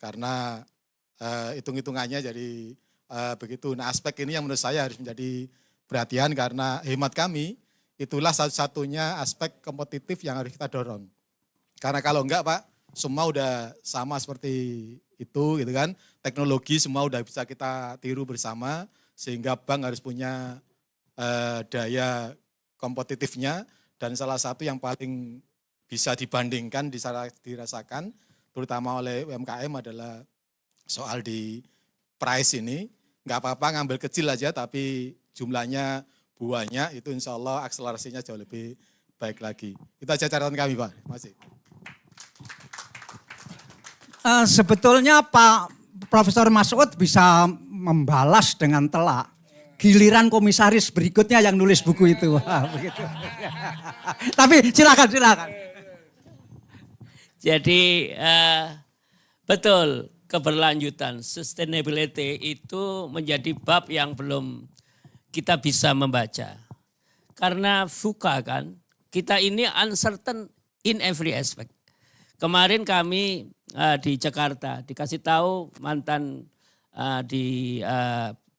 Karena hitung-hitungannya jadi begitu. Nah aspek ini yang menurut saya harus menjadi perhatian karena hemat kami itulah satu-satunya aspek kompetitif yang harus kita dorong. Karena kalau enggak Pak, semua udah sama seperti itu gitu kan. Teknologi semua udah bisa kita tiru bersama sehingga bank harus punya daya kompetitifnya dan salah satu yang paling bisa dibandingkan, dirasakan terutama oleh UMKM adalah soal di price ini. Enggak apa-apa ngambil kecil aja tapi jumlahnya buahnya itu insya Allah akselerasinya jauh lebih baik lagi. Itu aja catatan kami Pak. Terima kasih. Sebetulnya Pak Profesor Masud bisa membalas dengan telak. Giliran komisaris berikutnya yang nulis buku itu. Begitu. Tapi silakan. Jadi betul keberlanjutan, sustainability itu menjadi bab yang belum kita bisa membaca. Karena VUCA kan, kita ini uncertain in every aspect. Kemarin kami di Jakarta dikasih tahu mantan di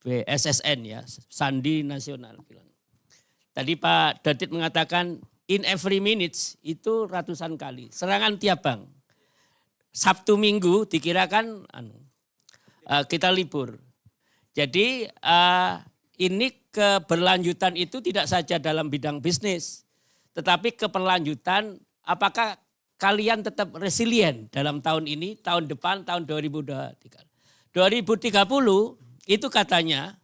BSSN ya, Sandi Nasional bilang. Tadi Pak Dadit mengatakan in every minutes itu ratusan kali, serangan tiap bank. Sabtu Minggu dikirakan kita libur. Jadi ini keberlanjutan itu tidak saja dalam bidang bisnis, tetapi keberlanjutan apakah kalian tetap resilient dalam tahun ini, tahun depan, tahun 2023. 2030 itu katanya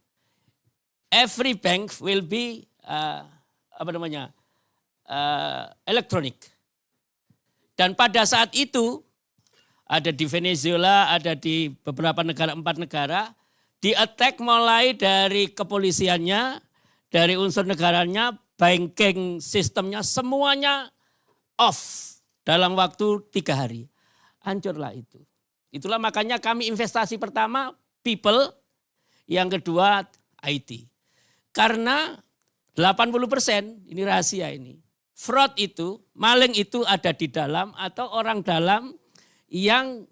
every bank will be elektronik. Dan pada saat itu ada di Venezuela, ada di beberapa negara, 4 negara, di-attack mulai dari kepolisiannya, dari unsur negaranya, banking sistemnya, semuanya off dalam waktu 3 hari. Hancurlah itu. Itulah makanya kami investasi pertama people, yang kedua IT. Karena 80%, ini rahasia ini, fraud itu, maling itu ada di dalam atau orang dalam yang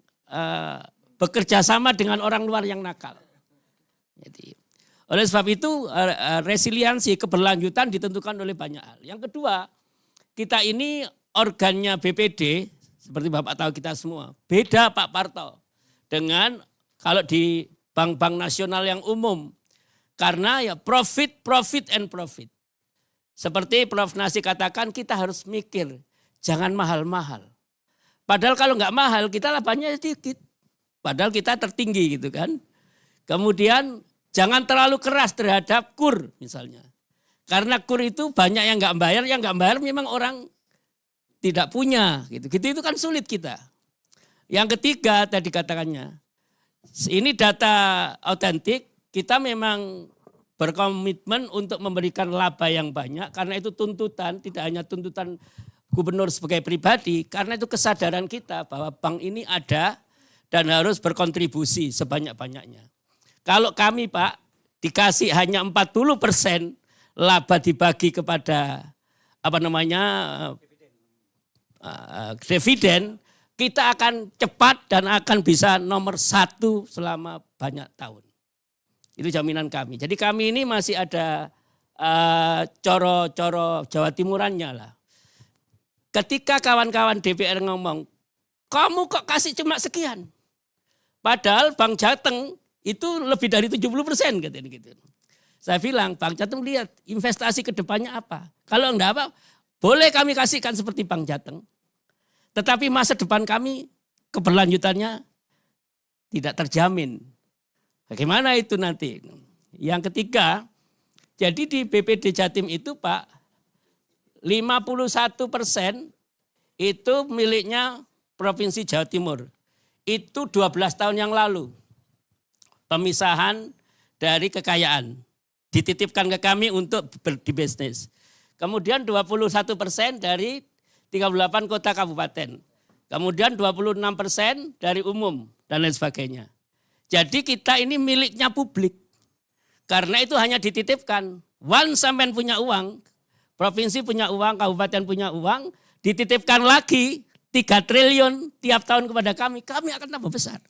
bekerja sama dengan orang luar yang nakal. Jadi, oleh sebab itu resiliensi keberlanjutan ditentukan oleh banyak hal. Yang kedua, kita ini organnya BPD, seperti Bapak tahu kita semua, beda Pak Parto dengan kalau di bank-bank nasional yang umum. Karena ya profit. Seperti Prof. Nasi katakan kita harus mikir, jangan mahal-mahal. Padahal kalau nggak mahal kita labanya sedikit. Padahal kita tertinggi gitu kan. Kemudian jangan terlalu keras terhadap kur misalnya. Karena kur itu banyak yang nggak bayar, yang nggak bayar memang orang tidak punya gitu. Gitu itu kan sulit kita. Yang ketiga tadi katakannya, ini data autentik, kita memang berkomitmen untuk memberikan laba yang banyak karena itu tuntutan, tidak hanya tuntutan gubernur sebagai pribadi, karena itu kesadaran kita bahwa bank ini ada dan harus berkontribusi sebanyak-banyaknya. Kalau kami Pak dikasih hanya 40% laba dibagi kepada dividen, kita akan cepat dan akan bisa nomor 1 selama banyak tahun. Itu jaminan kami. Jadi kami ini masih ada coro-coro Jawa Timurannya lah. Ketika kawan-kawan DPR ngomong, kamu kok kasih cuma sekian? Padahal Bank Jateng itu lebih dari 70% katanya gitu. Saya bilang, Bank Jateng lihat investasi ke depannya apa. Kalau enggak apa, boleh kami kasihkan seperti Bank Jateng. Tetapi masa depan kami keberlanjutannya tidak terjamin. Bagaimana itu nanti? Yang ketiga, jadi di BPD Jatim itu Pak, 51% itu miliknya Provinsi Jawa Timur. Itu 12 tahun yang lalu. Pemisahan dari kekayaan. Dititipkan ke kami untuk di bisnis. Kemudian 21% dari 38 kota kabupaten. Kemudian 26% dari umum dan lain sebagainya. Jadi kita ini miliknya publik. Karena itu hanya dititipkan. Once sampean punya uang, provinsi punya uang, kabupaten punya uang, dititipkan lagi 3 triliun tiap tahun kepada kami akan tambah besar.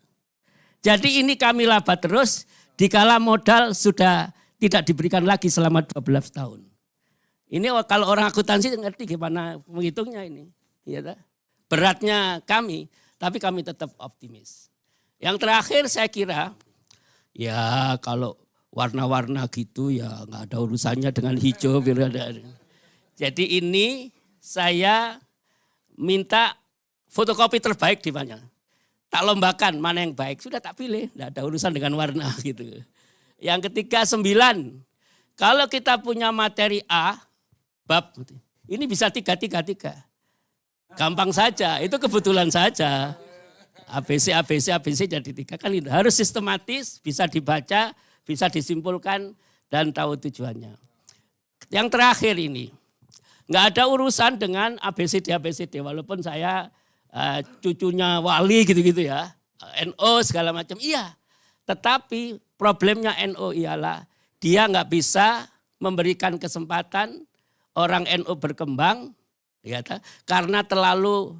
Jadi ini kami laba terus, dikala modal sudah tidak diberikan lagi selama 12 tahun. Ini kalau orang akuntansi ngerti gimana menghitungnya ini. Ya, beratnya kami, tapi kami tetap optimis. Yang terakhir saya kira, ya kalau warna-warna gitu ya nggak ada urusannya dengan hijau. Jadi ini saya minta fotokopi terbaik di mana. Tak lombakan mana yang baik, sudah tak pilih, tidak ada urusan dengan warna gitu. Yang ketiga 9, kalau kita punya materi A, bab, ini bisa 3. Gampang saja, itu kebetulan saja. ABC jadi 3 kan itu. Harus sistematis, bisa dibaca, bisa disimpulkan dan tahu tujuannya. Yang terakhir ini, nggak ada urusan dengan ABCD walaupun saya cucunya wali gitu-gitu ya, NO segala macam, iya. Tetapi problemnya NO ialah dia nggak bisa memberikan kesempatan orang NO berkembang, ya, karena terlalu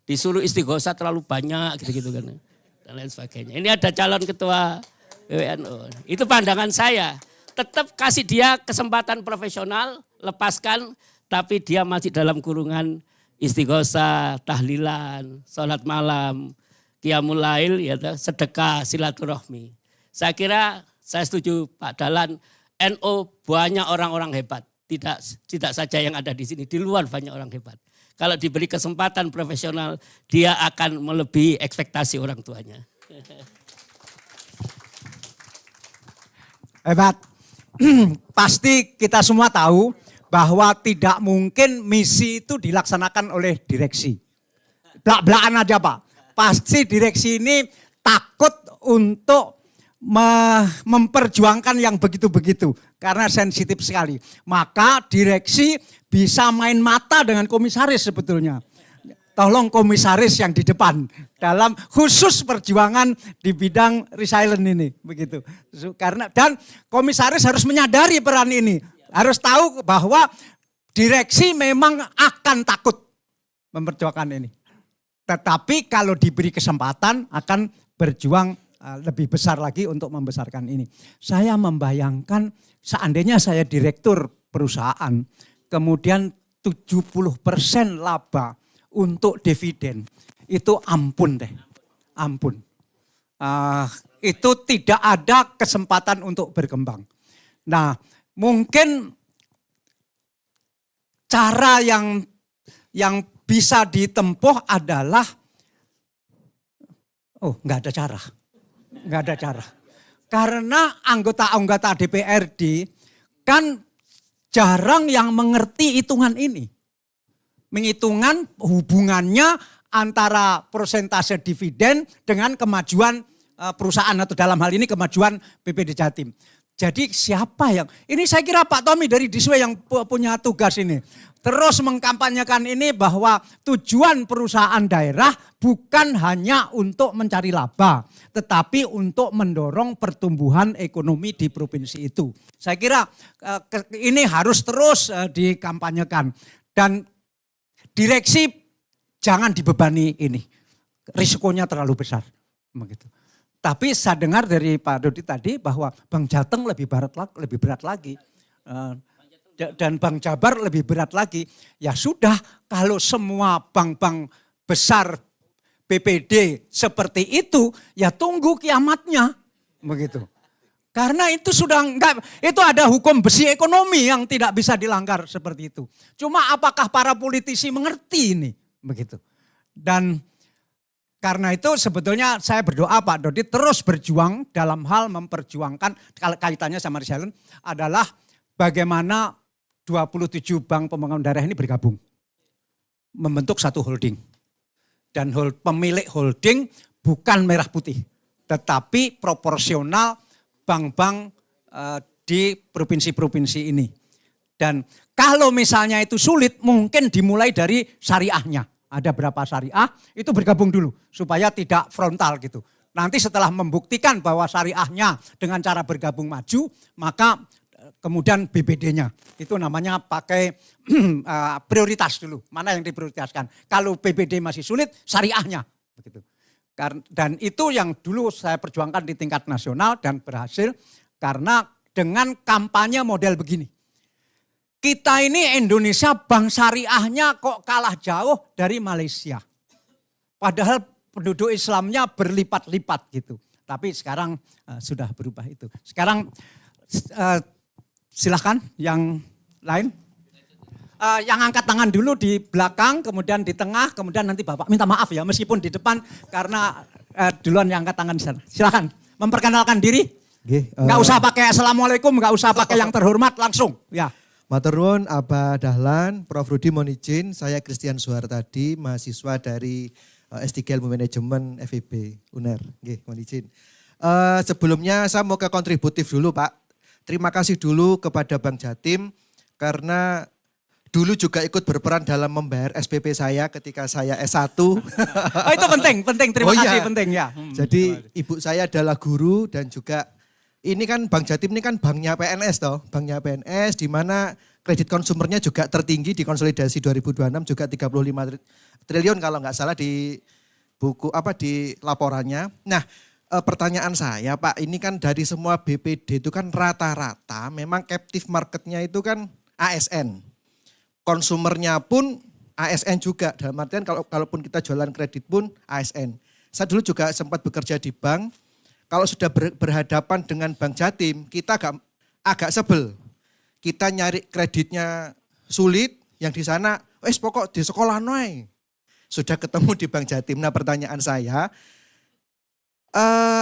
disuruh istighosah terlalu banyak gitu-gitu kan dan lain sebagainya. Ini ada calon ketua PWNU. Itu pandangan saya. Tetap kasih dia kesempatan profesional, lepaskan, tapi dia masih dalam kurungan istighosah, tahlilan, sholat malam, qiyamul lail, ya, sedekah, silaturahmi. Saya kira saya setuju Pak Dahlan, NU banyak orang-orang hebat. Tidak saja yang ada di sini, di luar banyak orang hebat. Kalau diberi kesempatan profesional, dia akan melebihi ekspektasi orang tuanya. Hebat. Pasti kita semua tahu bahwa tidak mungkin misi itu dilaksanakan oleh direksi. Belak-belakan aja Pak. Pasti direksi ini takut untuk memperjuangkan yang begitu-begitu. Karena sensitif sekali. Maka direksi bisa main mata dengan komisaris sebetulnya. Tolong komisaris yang di depan dalam khusus perjuangan di bidang resilient ini. Begitu. Karena dan komisaris harus menyadari peran ini. Harus tahu bahwa direksi memang akan takut memperjuangkan ini. Tetapi kalau diberi kesempatan akan berjuang lebih besar lagi untuk membesarkan ini. Saya membayangkan seandainya saya direktur perusahaan, kemudian 70% laba untuk dividen, itu ampun deh, ampun. Itu tidak ada kesempatan untuk berkembang. Nah, mungkin cara yang bisa ditempuh adalah, nggak ada cara. Karena anggota-anggota DPRD kan jarang yang mengerti hitungan ini. Menghitungkan hubungannya antara persentase dividen dengan kemajuan perusahaan atau dalam hal ini kemajuan BPD Jatim. Jadi siapa yang, ini saya kira Pak Tommy dari Diswe yang punya tugas ini. Terus mengkampanyekan ini bahwa tujuan perusahaan daerah bukan hanya untuk mencari laba. Tetapi untuk mendorong pertumbuhan ekonomi di provinsi itu. Saya kira ini harus terus dikampanyekan. Dan direksi jangan dibebani ini. Risikonya terlalu besar. Begitu. Tapi saya dengar dari Pak Dodi tadi bahwa Bank Jateng lebih berat lagi. Dan Bank Jabar lebih berat lagi. Ya sudah, kalau semua bank-bank besar BPD seperti itu, ya tunggu kiamatnya. Begitu. Karena itu sudah itu ada hukum besi ekonomi yang tidak bisa dilanggar seperti itu. Cuma apakah para politisi mengerti ini? Begitu. Dan karena itu sebetulnya saya berdoa Pak Dodi terus berjuang dalam hal memperjuangkan, kalau kaitannya sama resilient adalah bagaimana 27 bank pembangunan daerah ini bergabung. Membentuk satu holding. Dan pemilik holding bukan merah putih. Tetapi proporsional bank-bank di provinsi-provinsi ini. Dan kalau misalnya itu sulit mungkin dimulai dari syariahnya. Ada berapa syariah itu bergabung dulu supaya tidak frontal gitu. Nanti setelah membuktikan bahwa syariahnya dengan cara bergabung maju maka kemudian BPD-nya itu namanya pakai prioritas dulu. Mana yang diprioritaskan. Kalau BPD masih sulit syariahnya begitu. Dan itu yang dulu saya perjuangkan di tingkat nasional dan berhasil karena dengan kampanye model begini. Kita ini Indonesia bank syariahnya kok kalah jauh dari Malaysia. Padahal penduduk Islamnya berlipat-lipat gitu. Tapi sekarang sudah berubah itu. Sekarang silahkan yang lain. Yang angkat tangan dulu di belakang, kemudian di tengah, kemudian nanti Bapak minta maaf ya meskipun di depan karena duluan yang angkat tangan di sana. Silahkan memperkenalkan diri. Nggak usah pakai assalamualaikum, nggak usah pakai yang terhormat langsung. Ya. Matur nuwun Abah Dahlan, Prof. Rudi mohon izin, saya Christian Suhartadi, mahasiswa dari S3 Ilmu Manajemen FIB UNER. Nggih, mohon izin. Sebelumnya saya mau ke kontributif dulu Pak. Terima kasih dulu kepada Bank Jatim karena dulu juga ikut berperan dalam membayar SPP saya ketika saya S1. Oh itu penting, terima kasih, iya. penting ya. Jadi ibu saya adalah guru dan juga ini kan Bank Jatim ini kan banknya PNS toh. Banknya PNS di mana kredit konsumernya juga tertinggi di konsolidasi 2026 juga 35 triliun kalau nggak salah di buku di laporannya. Nah pertanyaan saya Pak, ini kan dari semua BPD itu kan rata-rata memang captive marketnya itu kan ASN. Konsumernya pun ASN juga, dalam artian kalaupun kita jualan kredit pun ASN. Saya dulu juga sempat bekerja di bank, kalau sudah berhadapan dengan Bank Jatim, kita agak sebel. Kita nyari kreditnya sulit, yang di sana, pokok di sekolah noy. Sudah ketemu di Bank Jatim. Nah pertanyaan saya,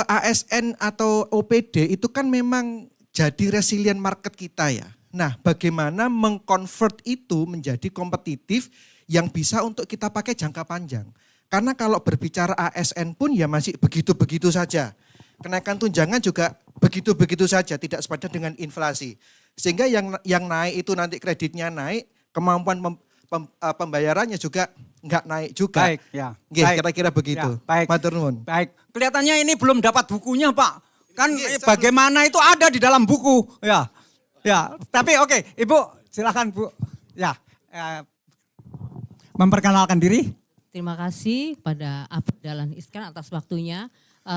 ASN atau OPD itu kan memang jadi resilient market kita ya. Nah bagaimana mengkonvert itu menjadi kompetitif yang bisa untuk kita pakai jangka panjang. Karena kalau berbicara ASN pun ya masih begitu-begitu saja. Kenaikan tunjangan juga begitu-begitu saja, tidak sepadan dengan inflasi. Sehingga yang naik itu nanti kreditnya naik, kemampuan pembayarannya juga nggak naik juga. Baik, ya. Kira-kira begitu. Ya, baik. Matur nuwun. Baik, kelihatannya ini belum dapat bukunya Pak. Kan bagaimana itu ada di dalam buku. Ya, tapi oke, Ibu silakan Bu. Ya, memperkenalkan diri. Terima kasih pada Abah Dahlan Iskan atas waktunya.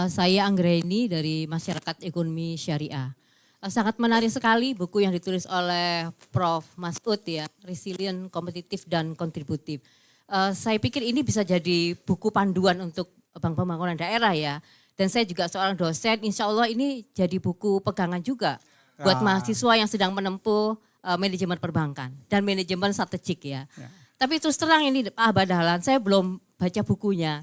Saya Anggreni dari Masyarakat Ekonomi Syariah. Sangat menarik sekali buku yang ditulis oleh Prof. Masud ya, Resilient, Kompetitif, dan Kontributif. Saya pikir ini bisa jadi buku panduan untuk Bank Pembangunan Daerah ya. Dan saya juga seorang dosen, insya Allah ini jadi buku pegangan juga buat mahasiswa yang sedang menempuh manajemen perbankan dan manajemen strategik ya. Tapi terus terang ini Abah Dahlan, saya belum baca bukunya.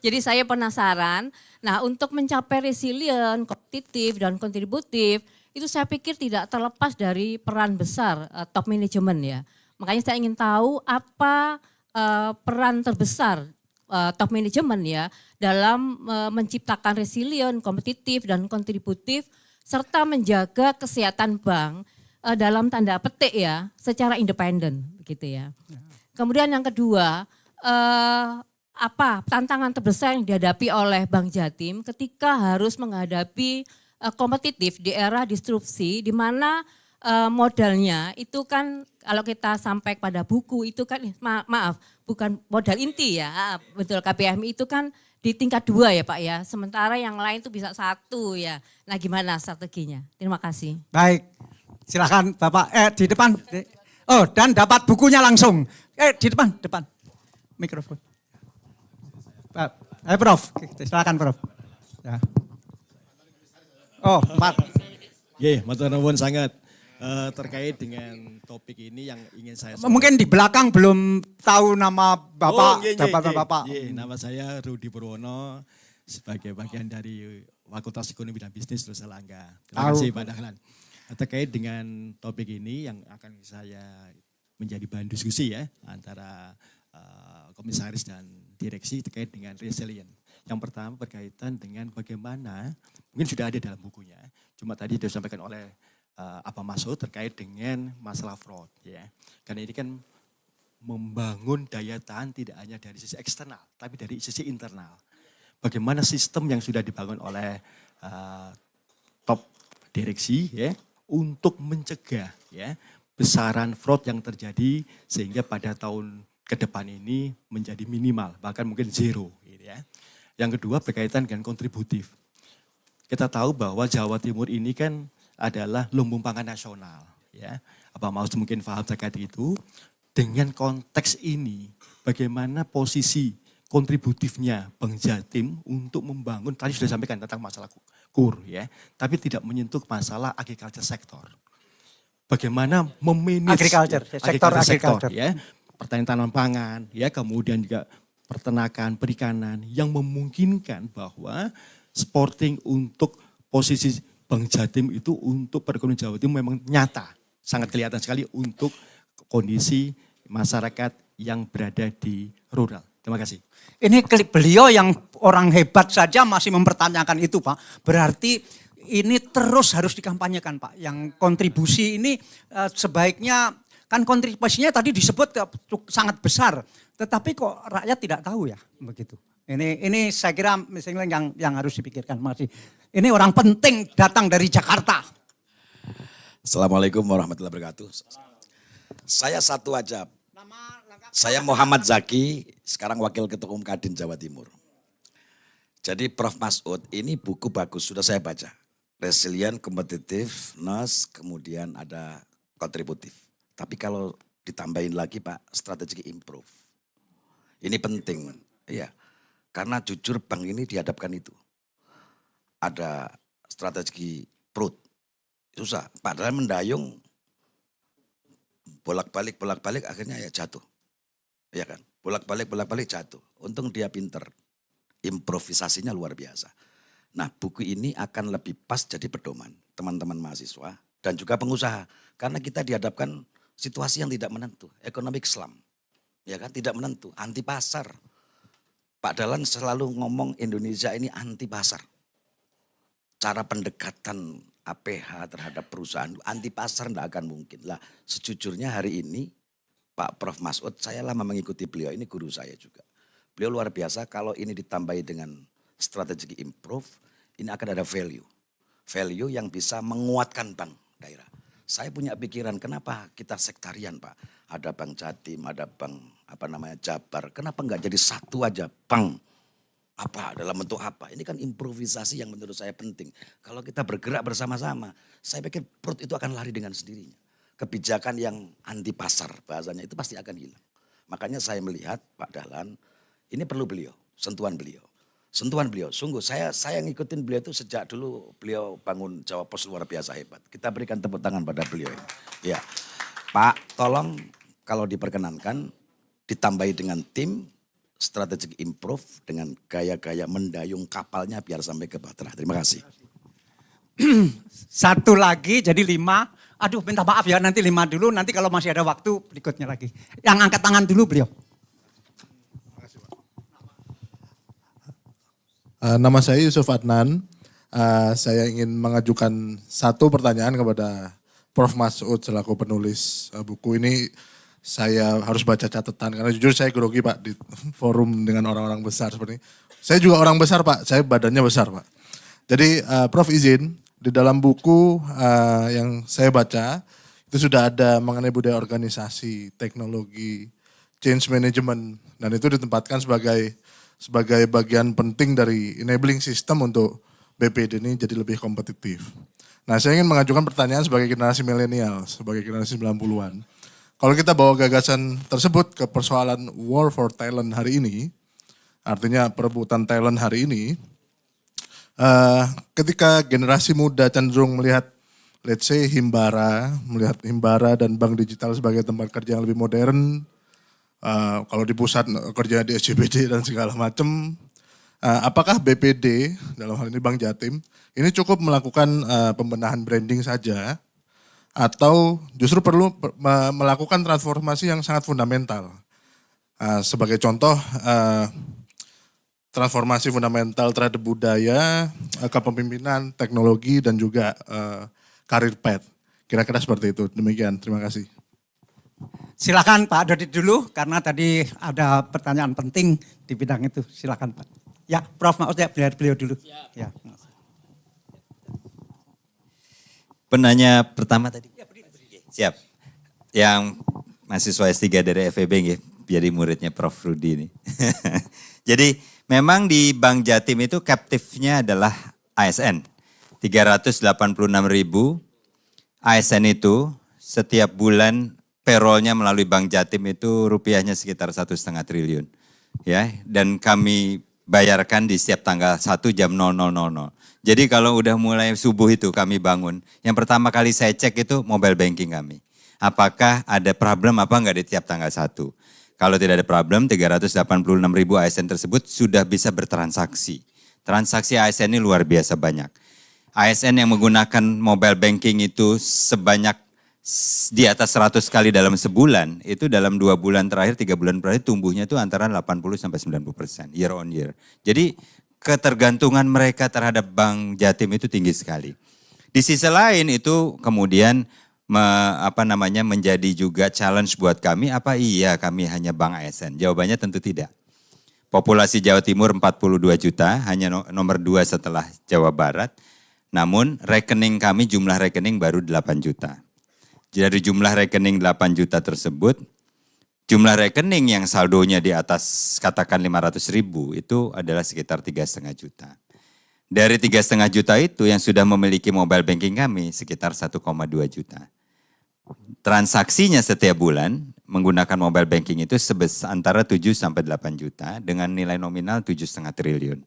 Jadi saya penasaran. Nah untuk mencapai resilient, kompetitif, dan kontributif, itu saya pikir tidak terlepas dari peran besar top manajemen ya. Makanya saya ingin tahu apa peran terbesar top manajemen ya dalam menciptakan resilient, kompetitif, dan kontributif, serta menjaga kesehatan bank dalam tanda petik ya, secara independen begitu ya. Kemudian yang kedua, apa tantangan terbesar yang dihadapi oleh Bank Jatim ketika harus menghadapi kompetitif di era disrupsi di mana modalnya itu kan kalau kita sampai pada buku itu kan maaf bukan modal inti ya, betul KPMI itu kan di tingkat 2 ya Pak ya, sementara yang lain itu bisa 1 ya. Nah gimana strateginya? Terima kasih. Baik, silakan Bapak di depan. Oh, dan dapat bukunya langsung. Di depan. Mikrofon. Prof, silakan Prof. Ya. Oh, Pak. Nggih, matur nuwun sangat. Terkait dengan topik ini yang ingin saya sampaikan. Mungkin di belakang belum tahu nama Bapak, jabatan Bapak. Nama saya Rudi Purwono sebagai bagian dari Fakultas Ekonomi dan Bisnis Nusalangga. Terima kasih Pak Dahlan. Terkait dengan topik ini yang akan saya menjadi bahan diskusi ya antara komisaris dan direksi terkait dengan resilient. Yang pertama berkaitan dengan bagaimana, mungkin sudah ada dalam bukunya, cuma tadi sudah disampaikan oleh apa masuk terkait dengan masalah fraud ya. Karena ini kan membangun daya tahan tidak hanya dari sisi eksternal, tapi dari sisi internal. Bagaimana sistem yang sudah dibangun oleh top direksi ya untuk mencegah ya besaran fraud yang terjadi sehingga pada tahun ke depan ini menjadi minimal bahkan mungkin zero gitu ya. Yang kedua berkaitan dengan kontributif. Kita tahu bahwa Jawa Timur ini kan adalah lumbung pangan nasional ya. Apa mau mungkin paham terkait itu. Dengan konteks ini bagaimana posisi kontributifnya Bank Jatim untuk membangun, tadi sudah disampaikan tentang masalah KUR ya, tapi tidak menyentuh masalah agriculture sektor. Bagaimana memanage sektor ya, pertanian tanaman pangan ya, kemudian juga peternakan, perikanan yang memungkinkan bahwa supporting untuk posisi Bank Jatim itu untuk perekonomian Jawa Timur memang nyata, sangat kelihatan sekali untuk kondisi masyarakat yang berada di rural. Terima kasih. Ini klip beliau yang orang hebat saja masih mempertanyakan itu Pak. Berarti ini terus harus dikampanyekan Pak. Yang kontribusi ini sebaiknya, kan kontribusinya tadi disebut sangat besar. Tetapi kok rakyat tidak tahu ya begitu. Ini saya kira misalnya yang harus dipikirkan masih. Ini orang penting datang dari Jakarta. Assalamualaikum warahmatullahi wabarakatuh. Saya satu aja. Saya Muhammad Zaki, sekarang Wakil Ketua Umum Kadin Jawa Timur. Jadi Prof Masud ini buku bagus, sudah saya baca. Resilient, Competitiveness, kemudian ada kontributif. Tapi kalau ditambahin lagi Pak, strategi improve. Ini penting, ya. Karena jujur bank ini dihadapkan itu. Ada strategi perut. Susah, padahal mendayung bolak-balik akhirnya ya jatuh. Ya kan, bolak-balik jatuh. Untung dia pinter, improvisasinya luar biasa. Nah buku ini akan lebih pas jadi pedoman teman-teman mahasiswa dan juga pengusaha. Karena kita dihadapkan situasi yang tidak menentu, economic slump. Ya kan, tidak menentu, anti pasar. Pak Dahlan selalu ngomong Indonesia ini anti pasar. Cara pendekatan APH terhadap perusahaan anti pasar tidak akan mungkin. Lah sejujurnya hari ini Pak Prof Masud, saya lama mengikuti beliau, ini guru saya juga. Beliau luar biasa, kalau ini ditambahi dengan strategi improve, ini akan ada value. Value yang bisa menguatkan bank daerah. Saya punya pikiran, kenapa kita sektarian Pak? Ada Bank Jatim, ada Bank Jabar, kenapa enggak jadi satu aja bank? Apa, dalam bentuk apa? Ini kan improvisasi yang menurut saya penting. Kalau kita bergerak bersama-sama, saya pikir perut itu akan lari dengan sendirinya. Kebijakan yang anti pasar bahasanya itu pasti akan hilang. Makanya saya melihat Pak Dahlan, ini perlu beliau, sentuhan beliau. Sungguh saya ngikutin beliau itu sejak dulu beliau bangun Jawa Pos luar biasa hebat. Kita berikan tepuk tangan pada beliau ini. Ya, Pak tolong kalau diperkenankan ditambahi dengan tim, strategi improve dengan gaya-gaya mendayung kapalnya biar sampai ke Bahtera. Terima kasih. Satu lagi jadi 5. Aduh minta maaf ya nanti 5 dulu, nanti kalau masih ada waktu berikutnya lagi. Yang angkat tangan dulu beliau. Nama saya Yusuf Adnan. Saya ingin mengajukan satu pertanyaan kepada Prof Masud selaku penulis buku ini. Saya harus baca catatan karena jujur saya grogi Pak di forum dengan orang-orang besar seperti ini. Saya juga orang besar Pak, saya badannya besar Pak. Jadi Prof izin di dalam buku yang saya baca itu sudah ada mengenai budaya organisasi, teknologi, change management, dan itu ditempatkan sebagai bagian penting dari enabling system untuk BPD ini jadi lebih kompetitif. Nah, saya ingin mengajukan pertanyaan sebagai generasi milenial, sebagai generasi 90-an. Kalau kita bawa gagasan tersebut ke persoalan war for talent hari ini, artinya perebutan talent hari ini, ketika generasi muda cenderung melihat, let's say melihat Himbara dan bank digital sebagai tempat kerja yang lebih modern, kalau di pusat kerja di SCBD dan segala macam, apakah BPD, dalam hal ini Bank Jatim, ini cukup melakukan pembenahan branding saja, atau justru perlu melakukan transformasi yang sangat fundamental? Sebagai contoh, transformasi fundamental terhadap budaya, kepemimpinan, teknologi, dan juga career path. Kira-kira seperti itu. Demikian, terima kasih. Silakan Pak Dodi dulu, karena tadi ada pertanyaan penting di bidang itu. Silakan Pak. Ya, Prof, maksudnya beliau dulu. Ya. Penanya pertama tadi. Siap. Yang mahasiswa S3 dari FEB, jadi muridnya Prof. Rudi ini. Jadi memang di Bank Jatim itu captive-nya adalah ASN. 386.000 ASN itu setiap bulan payroll-nya melalui Bank Jatim itu rupiahnya sekitar 1,5 triliun. Ya, dan kami bayarkan di setiap tanggal 1 jam 00.00. Jadi kalau udah mulai subuh itu kami bangun, yang pertama kali saya cek itu mobile banking kami. Apakah ada problem apa enggak di tiap tanggal 1. Kalau tidak ada problem, 386.000 ASN tersebut sudah bisa bertransaksi. Transaksi ASN ini luar biasa banyak. ASN yang menggunakan mobile banking itu sebanyak di atas 100 kali dalam sebulan, itu dalam 2 bulan terakhir, 3 bulan terakhir tumbuhnya itu antara 80-90% year on year. Jadi ketergantungan mereka terhadap Bank Jatim itu tinggi sekali. Di sisi lain itu kemudian menjadi juga challenge buat kami, apa iya kami hanya bank ASN? Jawabannya tentu tidak. Populasi Jawa Timur 42 juta, hanya nomor 2 setelah Jawa Barat. Namun rekening kami, jumlah rekening baru 8 juta. Dari jumlah rekening 8 juta tersebut, jumlah rekening yang saldonya di atas katakan 500.000 itu adalah sekitar 3,5 juta. Dari 3,5 juta itu yang sudah memiliki mobile banking kami sekitar 1,2 juta. Transaksinya setiap bulan menggunakan mobile banking itu sebesar antara 7 sampai 8 juta dengan nilai nominal 7,5 triliun.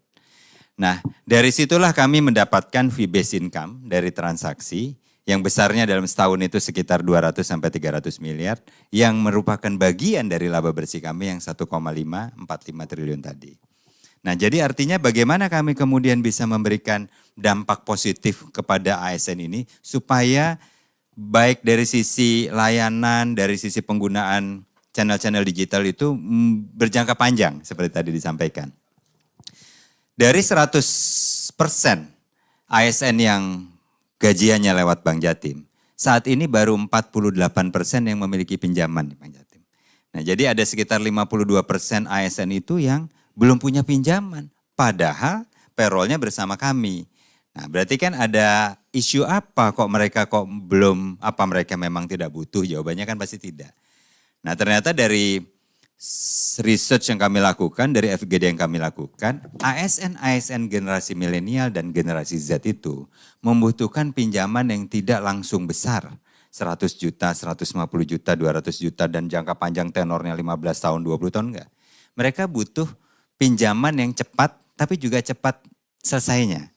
Nah, dari situlah kami mendapatkan fee based income dari transaksi yang besarnya dalam setahun itu sekitar 200 sampai 300 miliar yang merupakan bagian dari laba bersih kami yang 1,545 triliun tadi. Nah, jadi artinya bagaimana kami kemudian bisa memberikan dampak positif kepada ASN ini supaya baik dari sisi layanan, dari sisi penggunaan channel-channel digital itu berjangka panjang seperti tadi disampaikan. Dari 100% ASN yang gajiannya lewat Bank Jatim, saat ini baru 48% yang memiliki pinjaman di Bank Jatim. Nah, jadi ada sekitar 52% ASN itu yang belum punya pinjaman, padahal payroll-nya bersama kami. Nah, berarti kan ada isu apa kok mereka belum, apa mereka memang tidak butuh? Jawabannya kan pasti tidak. Nah, ternyata dari research yang kami lakukan, dari FGD yang kami lakukan, ASN generasi milenial dan generasi Z itu membutuhkan pinjaman yang tidak langsung besar. 100 juta, 150 juta, 200 juta dan jangka panjang tenornya 15 tahun, 20 tahun enggak. Mereka butuh pinjaman yang cepat tapi juga cepat selesainya.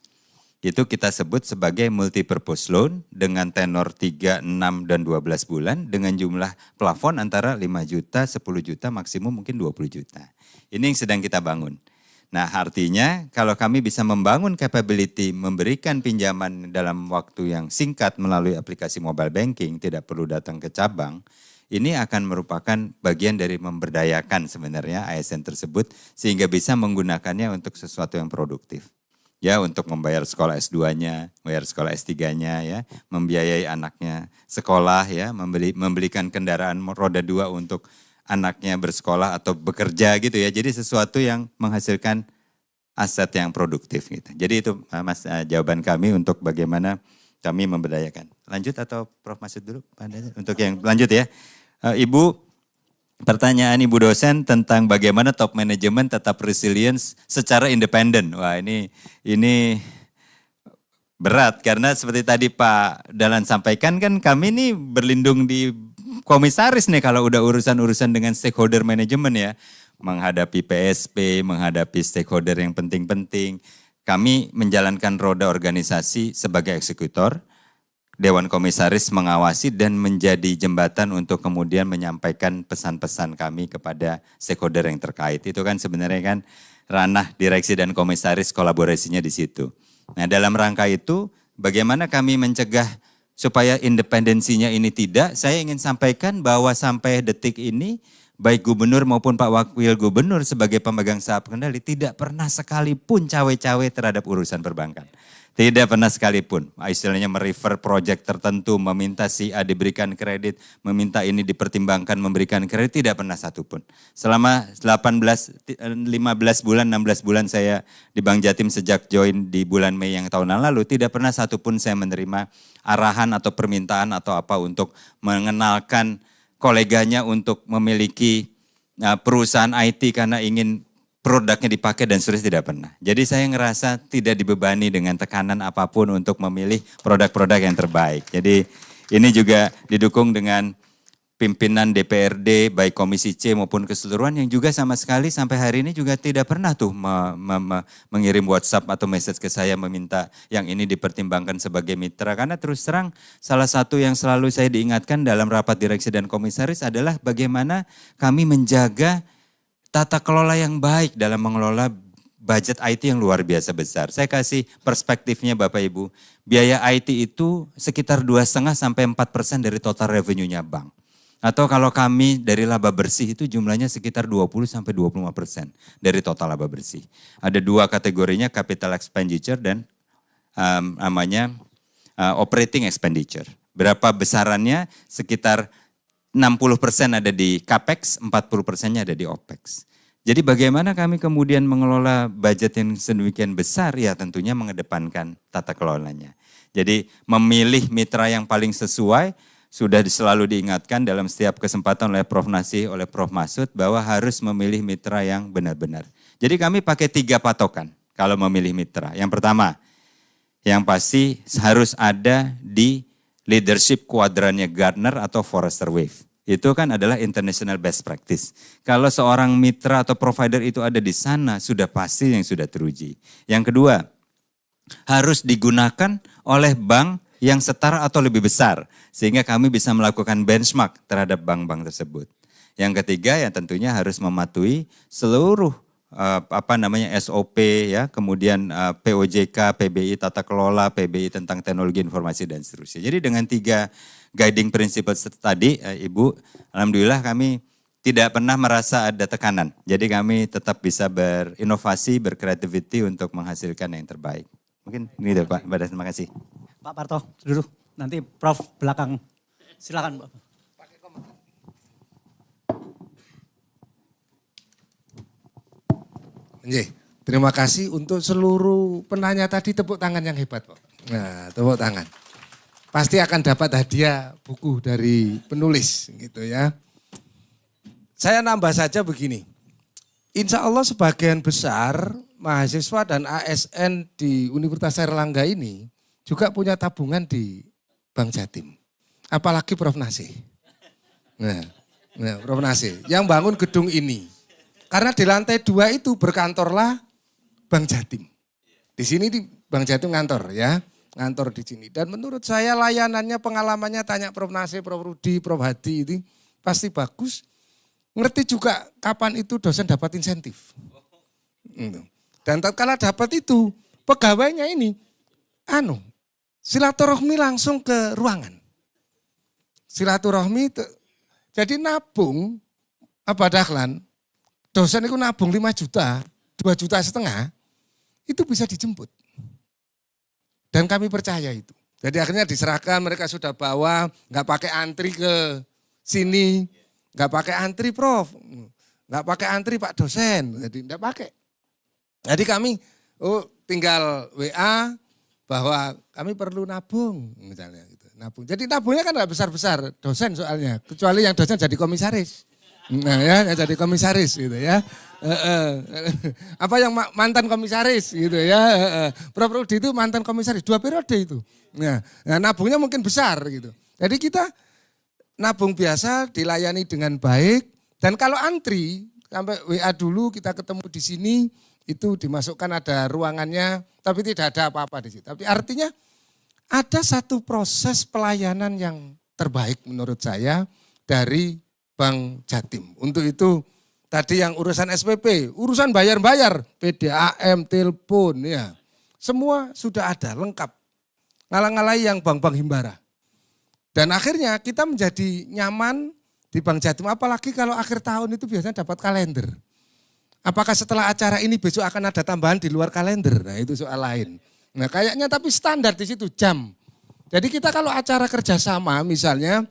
Itu kita sebut sebagai multi-purpose loan dengan tenor 3, 6, dan 12 bulan dengan jumlah plafon antara 5 juta, 10 juta, maksimum mungkin 20 juta. Ini yang sedang kita bangun. Nah, artinya kalau kami bisa membangun capability memberikan pinjaman dalam waktu yang singkat melalui aplikasi mobile banking, tidak perlu datang ke cabang, ini akan merupakan bagian dari memberdayakan sebenarnya ASN tersebut sehingga bisa menggunakannya untuk sesuatu yang produktif. Ya, untuk membayar sekolah S2-nya, membayar sekolah S3-nya ya, membiayai anaknya sekolah ya, membelikan kendaraan roda 2 untuk anaknya bersekolah atau bekerja gitu ya. Jadi sesuatu yang menghasilkan aset yang produktif gitu. Jadi itu Mas jawaban kami untuk bagaimana kami memberdayakan. Lanjut atau Prof Masud dulu untuk yang lanjut ya. Ibu, pertanyaan Ibu dosen tentang bagaimana top management tetap resilience secara independen. Wah ini berat karena seperti tadi Pak Dahlan sampaikan kan kami ini berlindung di komisaris nih kalau udah urusan-urusan dengan stakeholder management ya. Menghadapi PSP, menghadapi stakeholder yang penting-penting. Kami menjalankan roda organisasi sebagai eksekutor, Dewan Komisaris mengawasi dan menjadi jembatan untuk kemudian menyampaikan pesan-pesan kami kepada stakeholder yang terkait. Itu kan sebenarnya kan ranah direksi dan komisaris kolaborasinya di situ. Nah dalam rangka itu bagaimana kami mencegah supaya independensinya ini tidak, saya ingin sampaikan bahwa sampai detik ini baik gubernur maupun Pak Wakil Gubernur sebagai pemegang saham kendali tidak pernah sekalipun cawe-cawe terhadap urusan perbankan. Tidak pernah sekalipun, istilahnya merefer proyek tertentu, meminta si A diberikan kredit, meminta ini dipertimbangkan memberikan kredit, tidak pernah satupun. Selama 15 bulan, 16 bulan saya di Bank Jatim sejak join di bulan Mei yang tahun lalu, tidak pernah satupun saya menerima arahan atau permintaan atau apa untuk mengenalkan koleganya untuk memiliki perusahaan IT karena ingin produknya dipakai dan seterusnya tidak pernah. Jadi saya ngerasa tidak dibebani dengan tekanan apapun untuk memilih produk-produk yang terbaik. Jadi ini juga didukung dengan pimpinan DPRD baik Komisi C maupun keseluruhan yang juga sama sekali sampai hari ini juga tidak pernah tuh mengirim WhatsApp atau message ke saya meminta yang ini dipertimbangkan sebagai mitra. Karena terus terang salah satu yang selalu saya diingatkan dalam rapat direksi dan komisaris adalah bagaimana kami menjaga tata kelola yang baik dalam mengelola budget IT yang luar biasa besar. Saya kasih perspektifnya Bapak Ibu, biaya IT itu sekitar 2,5 sampai 4% dari total revenue-nya bank. Atau kalau kami dari laba bersih itu jumlahnya sekitar 20-25% dari total laba bersih. Ada dua kategorinya, capital expenditure dan operating expenditure. Berapa besarannya? Sekitar 60% ada di capex, 40%-nya ada di opex. Jadi bagaimana kami kemudian mengelola budget yang sedemikian besar? Ya tentunya mengedepankan tata kelolanya. Jadi memilih mitra yang paling sesuai, sudah selalu diingatkan dalam setiap kesempatan oleh Prof. Nasih, oleh Prof. Masud bahwa harus memilih mitra yang benar-benar. Jadi kami pakai 3 patokan kalau memilih mitra. Yang pertama, yang pasti harus ada di leadership kuadrannya Gartner atau Forrester Wave. Itu kan adalah international best practice. Kalau seorang mitra atau provider itu ada di sana, sudah pasti yang sudah teruji. Yang kedua, harus digunakan oleh bank yang setara atau lebih besar, sehingga kami bisa melakukan benchmark terhadap bank-bank tersebut. Yang ketiga yang tentunya harus mematuhi seluruh SOP ya, kemudian POJK, PBI tata kelola, PBI tentang teknologi informasi dan seterusnya. Jadi dengan 3 guiding principles tadi, Ibu, alhamdulillah kami tidak pernah merasa ada tekanan. Jadi kami tetap bisa berinovasi, berkreativiti untuk menghasilkan yang terbaik. Mungkin ini deh Pak, terima kasih. Pak Parto, duduk. Nanti Prof belakang. Silakan, Pak. Terima kasih untuk seluruh penanya tadi, tepuk tangan yang hebat, Pak. Nah, tepuk tangan. Pasti akan dapat hadiah buku dari penulis gitu ya. Saya nambah saja begini. Insya Allah sebagian besar mahasiswa dan ASN di Universitas Airlangga ini juga punya tabungan di Bank Jatim. Apalagi Prof. Nasih. Nah, Prof. Nasih yang bangun gedung ini. Karena di lantai 2 itu berkantorlah Bank Jatim. Di sini di Bank Jatim ngantor ya. Ngantor di sini. Dan menurut saya layanannya, pengalamannya, tanya Prof. Nasih, Prof. Rudi, Prof. Hadi ini pasti bagus. Ngerti juga kapan itu dosen dapat insentif. Dan tatkala dapat itu, pegawainya ini silaturahmi langsung ke ruangan. Silaturahmi, jadi nabung, Dahlan, dosen itu nabung 5 juta, 2,5 juta, itu bisa dijemput. Dan kami percaya itu. Jadi akhirnya diserahkan, mereka sudah bawa, nggak pakai antri ke sini, nggak pakai antri Prof, nggak pakai antri Pak dosen, jadi nggak pakai. Jadi kami tinggal WA bahwa kami perlu nabung misalnya gitu. Nabung. Jadi nabungnya kan enggak besar-besar, dosen soalnya, kecuali yang dosen jadi komisaris. Nah ya, yang jadi komisaris gitu ya. Apa yang mantan komisaris gitu ya. Prof Rudi itu mantan komisaris 2 periode itu. Nah, nabungnya mungkin besar gitu. Jadi kita nabung biasa dilayani dengan baik dan kalau antri sampai WA dulu kita ketemu di sini itu dimasukkan ada ruangannya tapi tidak ada apa-apa di situ. Tapi artinya ada satu proses pelayanan yang terbaik menurut saya dari Bank Jatim. Untuk itu tadi yang urusan SPP, urusan bayar-bayar, PDAM, telepon ya. Semua sudah ada lengkap. Ngalang-ngalai yang bank-bank himbara. Dan akhirnya kita menjadi nyaman di Bank Jatim. Apalagi kalau akhir tahun itu biasanya dapat kalender. Apakah setelah acara ini besok akan ada tambahan di luar kalender? Nah itu soal lain. Nah kayaknya tapi standar di situ jam. Jadi kita kalau acara kerjasama misalnya,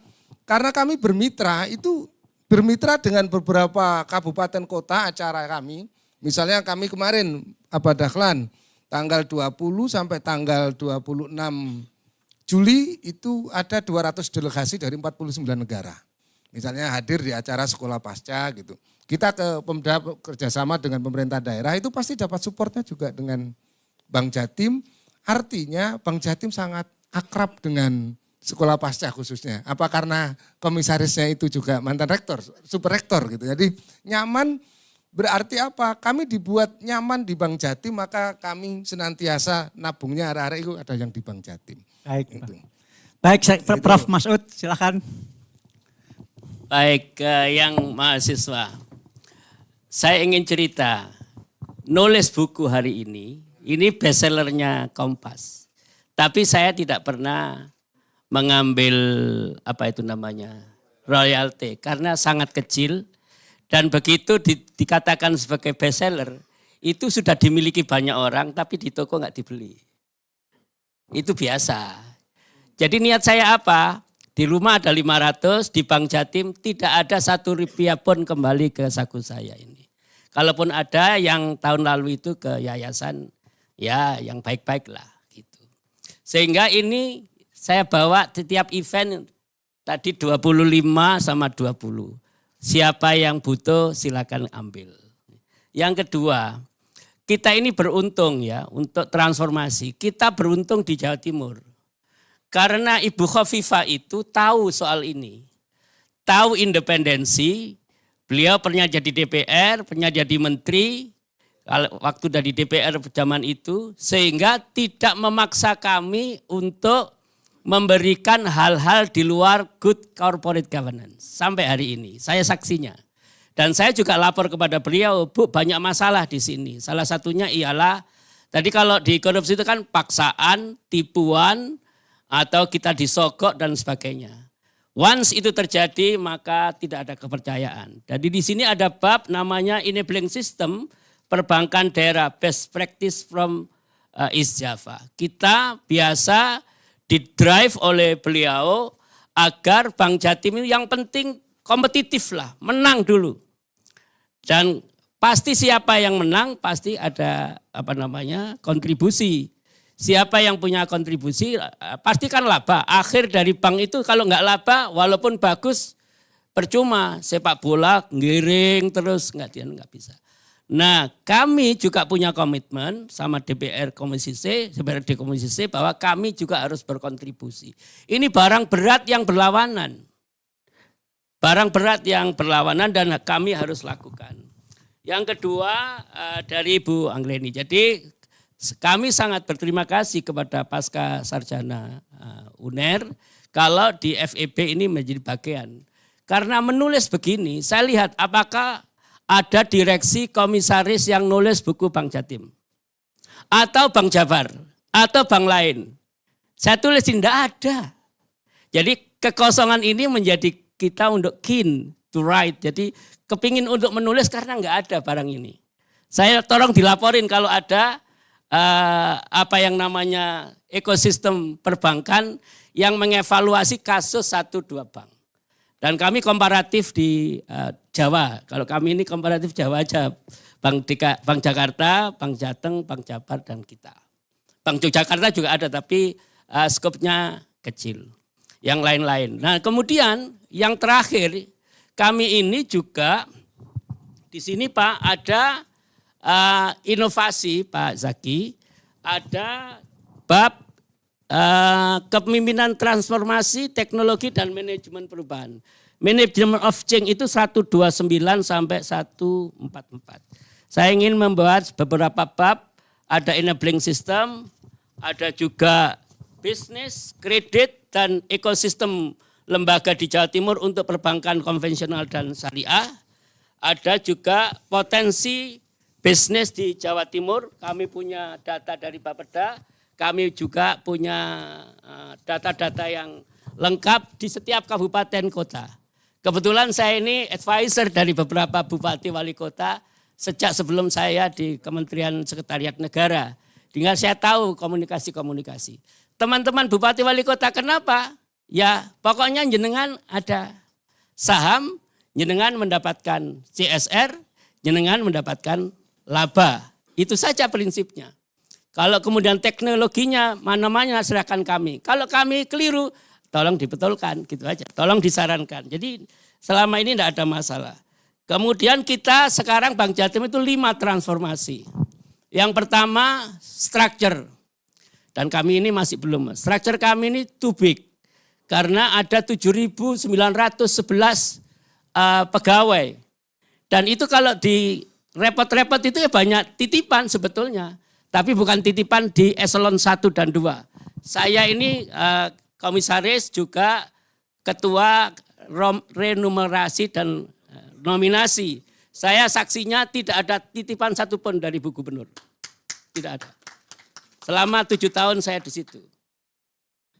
karena kami bermitra itu bermitra dengan beberapa kabupaten kota acara kami. Misalnya kami kemarin Dahlan tanggal 20 sampai tanggal 26 Juli itu ada 200 delegasi dari 49 negara. Misalnya hadir di acara sekolah pasca gitu. Kita ke Pemda kerjasama dengan pemerintah daerah itu pasti dapat supportnya juga dengan Bank Jatim. Artinya Bank Jatim sangat akrab dengan sekolah pasca khususnya. Apa karena komisarisnya itu juga mantan rektor, super rektor gitu. Jadi nyaman berarti apa? Kami dibuat nyaman di Bank Jatim maka kami senantiasa nabungnya arah-arah itu ada yang di Bank Jatim. Baik, gitu. Baik, Prof Masud silakan. Baik, yang mahasiswa. Saya ingin cerita, nulis buku hari ini bestsellernya Kompas. Tapi saya tidak pernah mengambil royalti karena sangat kecil dan begitu dikatakan sebagai bestseller itu sudah dimiliki banyak orang tapi di toko nggak dibeli. Itu biasa. Jadi niat saya apa? Di rumah ada 500, di Bank Jatim tidak ada 1 rupiah pun kembali ke saku saya ini. Kalaupun ada yang tahun lalu itu ke yayasan ya yang baik-baik lah gitu. Sehingga ini saya bawa setiap event tadi 25 sama 20. Siapa yang butuh silakan ambil. Yang kedua, kita ini beruntung ya untuk transformasi. Kita beruntung di Jawa Timur. Karena Ibu Khofifah itu tahu soal ini. Tahu independensi, beliau pernah jadi DPR, pernah jadi menteri, waktu dari DPR zaman itu. Sehingga tidak memaksa kami untuk memberikan hal-hal di luar good corporate governance. Sampai hari ini, saya saksinya. Dan saya juga lapor kepada beliau, Bu banyak masalah di sini. Salah satunya ialah, tadi kalau di korupsi itu kan paksaan, tipuan, atau kita disogok dan sebagainya. Once itu terjadi maka tidak ada kepercayaan. Jadi di sini ada bab namanya enabling system perbankan daerah best practice from East Java. Kita biasa didrive oleh beliau agar Bank Jatim ini yang penting kompetitif lah, menang dulu. Dan pasti siapa yang menang pasti ada kontribusi. Siapa yang punya kontribusi pastikan laba. Akhir dari bank itu kalau nggak laba walaupun bagus percuma. Sepak bola ngiring terus nggak bisa. Nah kami juga punya komitmen sama DPR Komisi C, DPRD Komisi C bahwa kami juga harus berkontribusi. Ini barang berat yang berlawanan. Barang berat yang berlawanan dan kami harus lakukan. Yang kedua dari Ibu Anggreni. Jadi kami sangat berterima kasih kepada Pasca Sarjana UNER kalau di FEB ini menjadi bagian. Karena menulis begini, saya lihat apakah ada direksi komisaris yang nulis buku Bank Jatim. Atau Bank Jabar, atau bank lain. Saya tulis tidak ada. Jadi kekosongan ini menjadi kita untuk keen to write. Jadi kepingin untuk menulis karena nggak ada barang ini. Saya tolong dilaporin kalau ada ekosistem perbankan yang mengevaluasi kasus 1-2 bank. Dan kami komparatif di Jawa. Kalau kami ini komparatif Jawa aja. Bank Jakarta, Bank Jateng, Bank Jabar, dan kita. Bank Yogyakarta juga ada tapi skopnya kecil. Yang lain-lain. Nah kemudian yang terakhir kami ini juga di sini Pak ada inovasi Pak Zaki, ada bab kepemimpinan transformasi teknologi dan manajemen perubahan. Management of Change itu 129 sampai 144. Saya ingin membahas beberapa bab, ada enabling system, ada juga bisnis, kredit, dan ekosistem lembaga di Jawa Timur untuk perbankan konvensional dan syariah. Ada juga potensi bisnis di Jawa Timur, kami punya data dari Bapeda, kami juga punya data-data yang lengkap di setiap kabupaten kota. Kebetulan saya ini advisor dari beberapa bupati wali kota sejak sebelum saya di Kementerian Sekretariat Negara. Dengan saya tahu komunikasi-komunikasi. Teman-teman bupati wali kota kenapa? Ya pokoknya jenengan ada saham, jenengan mendapatkan CSR, jenengan mendapatkan laba. Itu saja prinsipnya. Kalau kemudian teknologinya mana-mana serahkan kami. Kalau kami keliru, tolong dibetulkan gitu aja. Tolong disarankan. Jadi selama ini tidak ada masalah. Kemudian kita sekarang Bank Jatim itu 5 transformasi. Yang pertama structure. Dan kami ini masih belum. Structure kami ini too big. Karena ada 7.911 pegawai. Dan itu kalau di repot-repot itu ya banyak titipan sebetulnya. Tapi bukan titipan di eselon 1 dan 2. Saya ini komisaris juga ketua renumerasi dan nominasi. Saya saksinya tidak ada titipan satupun dari Bu Gubernur. Tidak ada. Selama 7 tahun saya di situ.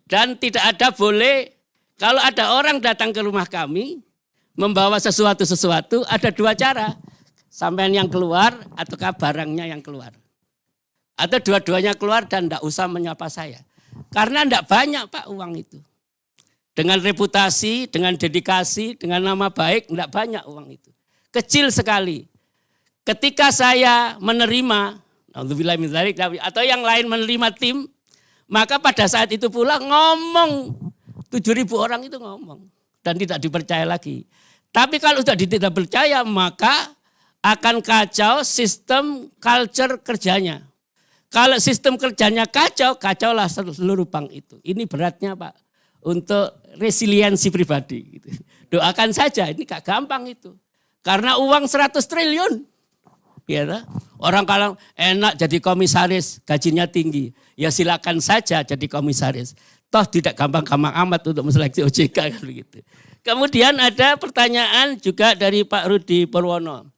Dan tidak ada boleh, kalau ada orang datang ke rumah kami, membawa sesuatu, ada 2 cara. Sampean yang keluar ataukah barangnya yang keluar. Atau dua-duanya keluar dan tidak usah menyapa saya. Karena tidak banyak Pak uang itu. Dengan reputasi, dengan dedikasi, dengan nama baik, tidak banyak uang itu. Kecil sekali. Ketika saya menerima, atau yang lain menerima tim, maka pada saat itu pula ngomong, 7.000 orang itu ngomong. Dan tidak dipercaya lagi. Tapi kalau sudah tidak percaya, maka akan kacau sistem culture kerjanya. Kalau sistem kerjanya kacau, kacaulah seluruh bank itu. Ini beratnya Pak. Untuk resiliensi pribadi. Gitu. Doakan saja, ini gak gampang itu. Karena uang 100 triliun. Ya, orang kalau enak jadi komisaris, gajinya tinggi. Ya silakan saja jadi komisaris. Toh tidak gampang-gampang amat untuk menseleksi OJK. Kan begitu. Kemudian ada pertanyaan juga dari Pak Rudi Purwono.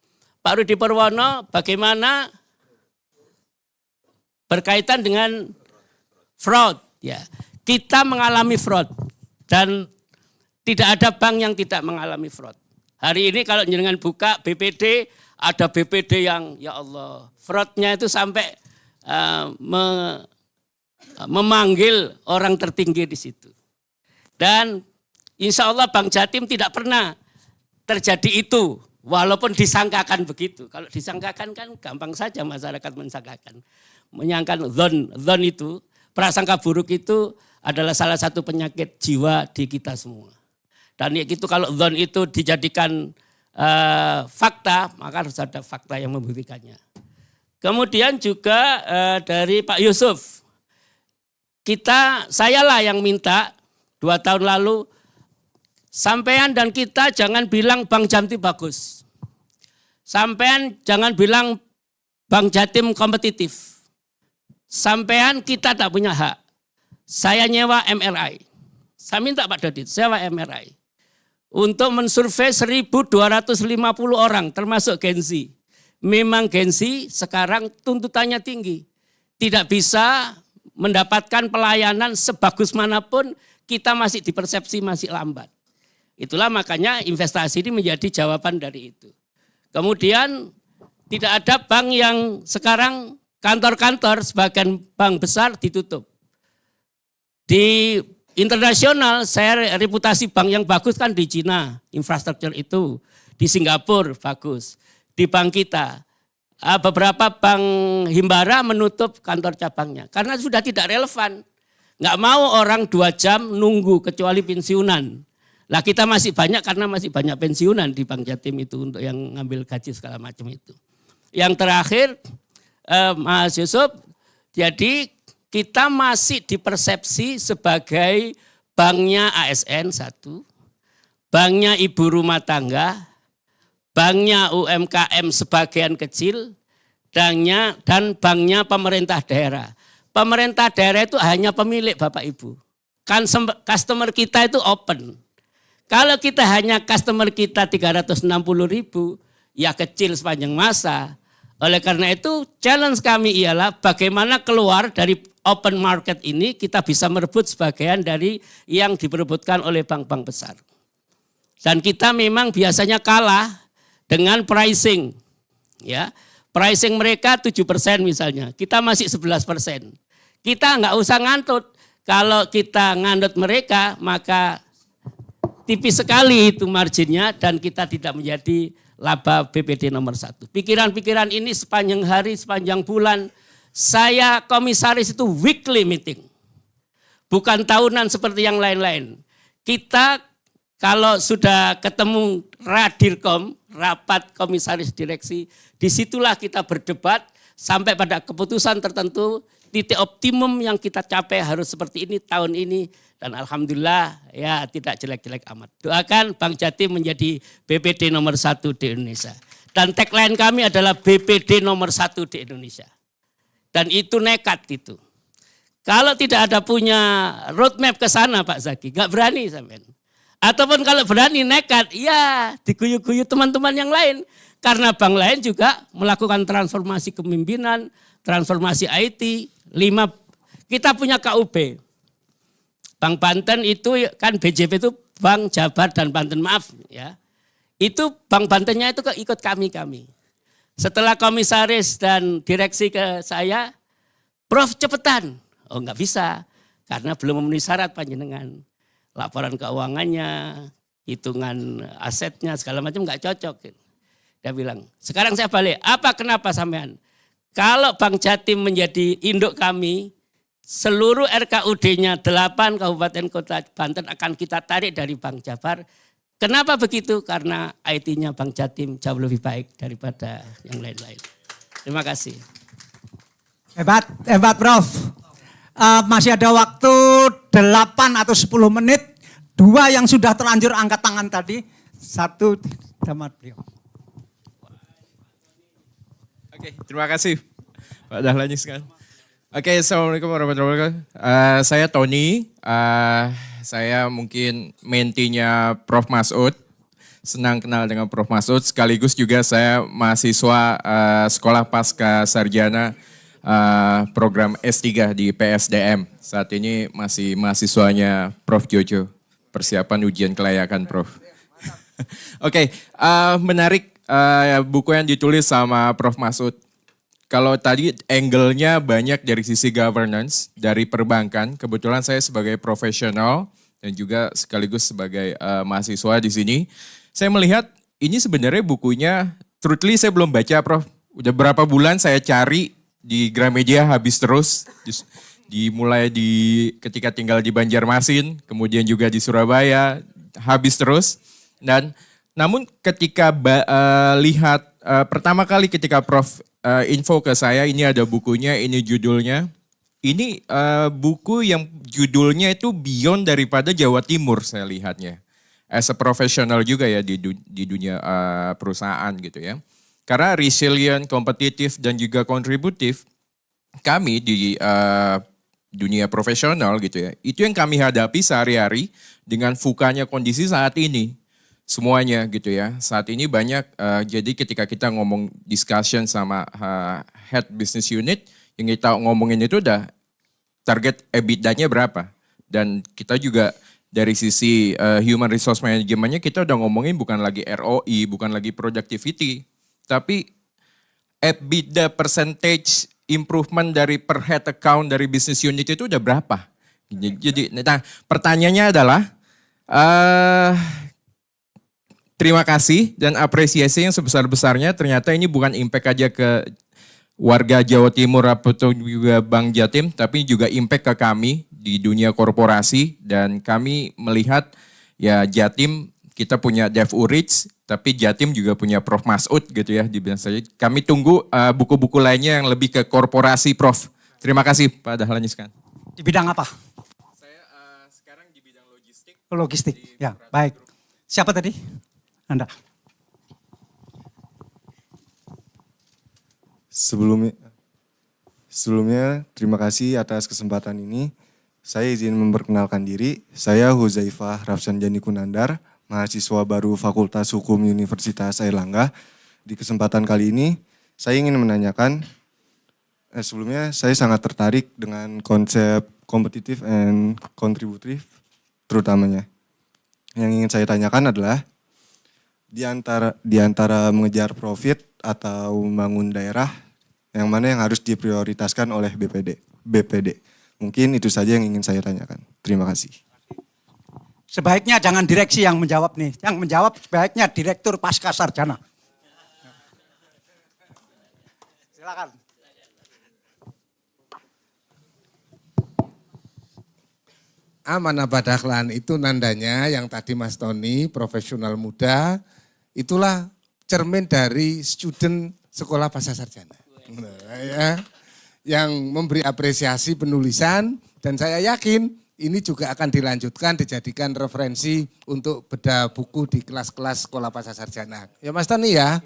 Pak Rudi Purwono bagaimana berkaitan dengan fraud. Ya. Kita mengalami fraud dan tidak ada bank yang tidak mengalami fraud. Hari ini kalau jenengan buka BPD, ada BPD yang ya Allah, fraudnya itu sampai memanggil orang tertinggi di situ. Dan insya Allah Bank Jatim tidak pernah terjadi itu, walaupun disangkakan begitu. Kalau disangkakan kan gampang saja masyarakat mensangkakan. Menyangkan zon itu, prasangka buruk itu adalah salah satu penyakit jiwa di kita semua. Dan itu kalau zon itu dijadikan fakta, maka harus ada fakta yang membuktikannya. Kemudian juga dari Pak Yusuf, sayalah yang minta 2 tahun lalu, sampean dan kita jangan bilang Bank Jatim bagus. Sampean jangan bilang Bank Jatim kompetitif. Sampean kita tak punya hak. Saya nyewa MRI. Saya minta Pak Dodit, sewa MRI. Untuk mensurvei 1.250 orang termasuk Gen Z. Memang Gen Z sekarang tuntutannya tinggi. Tidak bisa mendapatkan pelayanan sebagus manapun, kita masih dipersepsi masih lambat. Itulah makanya investasi ini menjadi jawaban dari itu. Kemudian tidak ada bank yang sekarang kantor-kantor sebagian bank besar ditutup. Di internasional saya reputasi bank yang bagus kan di Cina, infrastruktur itu. Di Singapura bagus. Di bank kita beberapa bank himbara menutup kantor cabangnya karena sudah tidak relevan. Nggak mau orang 2 jam nunggu kecuali pensiunan. Lah kita masih banyak karena masih banyak pensiunan di Bank Jatim itu untuk yang ngambil gaji segala macam itu. Yang terakhir Mas Yusuf, jadi kita masih dipersepsi sebagai banknya ASN 1, banknya ibu rumah tangga, banknya UMKM sebagian kecil, dan banknya pemerintah daerah. Pemerintah daerah itu hanya pemilik Bapak Ibu. Kan customer kita itu open. Kalau kita hanya customer kita 360.000, ya kecil sepanjang masa. Oleh karena itu challenge kami ialah bagaimana keluar dari open market ini kita bisa merebut sebagian dari yang diperebutkan oleh bank-bank besar. Dan kita memang biasanya kalah dengan pricing, ya pricing mereka 7% misalnya, kita masih 11%. Kita nggak usah ngantut, kalau kita ngantut mereka maka tipis sekali itu marginnya dan kita tidak menjadi laba BPD nomor 1. Pikiran-pikiran ini sepanjang hari, sepanjang bulan, saya komisaris itu weekly meeting, bukan tahunan seperti yang lain-lain. Kita kalau sudah ketemu Radirkom, rapat komisaris direksi, disitulah kita berdebat sampai pada keputusan tertentu, titik optimum yang kita capai harus seperti ini tahun ini. Dan alhamdulillah ya tidak jelek-jelek amat. Doakan Bank Jatim menjadi BPD nomor 1 di Indonesia. Dan tagline kami adalah BPD nomor 1 di Indonesia. Dan itu nekat itu. Kalau tidak ada punya roadmap ke sana Pak Zaki, nggak berani sampean. Ataupun kalau berani nekat, ya diguyu-guyu teman-teman yang lain. Karena bank lain juga melakukan transformasi kepemimpinan, transformasi IT. 5, kita punya KUB. Bank Banten itu kan BJB itu Bank Jabar dan Banten, maaf ya. Itu Bank Bantennya itu ikut kami. Setelah komisaris dan direksi ke saya, Prof cepetan. Oh nggak bisa, karena belum memenuhi syarat panjenengan. Laporan keuangannya, hitungan asetnya, segala macam nggak cocok. Dia bilang, sekarang saya balik, kenapa sampean? Kalau Bank Jatim menjadi induk kami, seluruh RKUD-nya 8 kabupaten kota Banten akan kita tarik dari Bank Jabar. Kenapa begitu? Karena IT-nya Bank Jatim jauh lebih baik daripada yang lain-lain. Terima kasih. Hebat Prof. Masih ada waktu 8 atau 10 menit. 2 yang sudah terlanjur angkat tangan tadi. 1 tamat beliau. Oke, terima kasih Pak Dahlan sekalian. Oke, assalamualaikum warahmatullahi wabarakatuh. Saya Tony. Saya mungkin mentinya Prof Masud. Senang kenal dengan Prof Masud. Sekaligus juga saya mahasiswa Sekolah Pasca Sarjana program S3 di PSDM. Saat ini masih mahasiswanya Prof Jojo. Persiapan ujian kelayakan Prof. Oke, menarik buku yang ditulis sama Prof Masud. Kalau tadi angle-nya banyak dari sisi governance, dari perbankan. Kebetulan saya sebagai profesional dan juga sekaligus sebagai mahasiswa di sini. Saya melihat ini sebenarnya bukunya, truthfully saya belum baca Prof. Udah berapa bulan saya cari di Gramedia habis terus. Dimulai ketika tinggal di Banjarmasin, kemudian juga di Surabaya, habis terus. Dan namun ketika lihat pertama kali ketika Prof info ke saya, ini ada bukunya, ini judulnya. Ini buku yang judulnya itu beyond daripada Jawa Timur saya lihatnya. As a professional juga ya di dunia perusahaan gitu ya. Karena resilient, kompetitif dan juga kontributif kami di dunia profesional gitu ya. Itu yang kami hadapi sehari-hari dengan fukanya kondisi saat ini. Semuanya gitu ya. Saat ini banyak, jadi ketika kita ngomong discussion sama head business unit, yang kita ngomongin itu udah target EBITDA-nya berapa. Dan kita juga dari sisi human resource management-nya kita udah ngomongin bukan lagi ROI, bukan lagi productivity, tapi EBITDA percentage improvement dari per head account dari business unit itu udah berapa. Jadi nah, pertanyaannya adalah, terima kasih dan apresiasi yang sebesar-besarnya. Ternyata ini bukan impact aja ke warga Jawa Timur atau juga Bank Jatim, tapi juga impact ke kami di dunia korporasi. Dan kami melihat ya Jatim kita punya Dev Urich, tapi Jatim juga punya Prof Masud gitu ya di bidang saya. Kami tunggu buku-buku lainnya yang lebih ke korporasi, Prof. Terima kasih Pak Dahlan Iskan. Di bidang apa? Saya sekarang di bidang logistik. Logistik, ya baik. Siapa tadi? Anda. Sebelumnya terima kasih atas kesempatan ini. Saya izin memperkenalkan diri. Saya Huzaifah Rafsanjani Kunandar, mahasiswa baru Fakultas Hukum Universitas Airlangga. Di kesempatan kali ini saya ingin menanyakan, sebelumnya saya sangat tertarik dengan konsep kompetitif and kontributif terutamanya. Yang ingin saya tanyakan adalah di antara mengejar profit atau membangun daerah, yang mana yang harus diprioritaskan oleh BPD. Mungkin itu saja yang ingin saya tanyakan. Terima kasih. Sebaiknya jangan direksi yang menjawab nih. Yang menjawab sebaiknya Direktur Pasca Sarjana. Silakan. Amanah Badahlan itu nandanya yang tadi Mas Tony, profesional muda, itulah cermin dari student sekolah pasca sarjana. Ya, yang memberi apresiasi penulisan dan saya yakin ini juga akan dilanjutkan, dijadikan referensi untuk bedah buku di kelas-kelas sekolah pasca sarjana. Ya Mas Tony ya,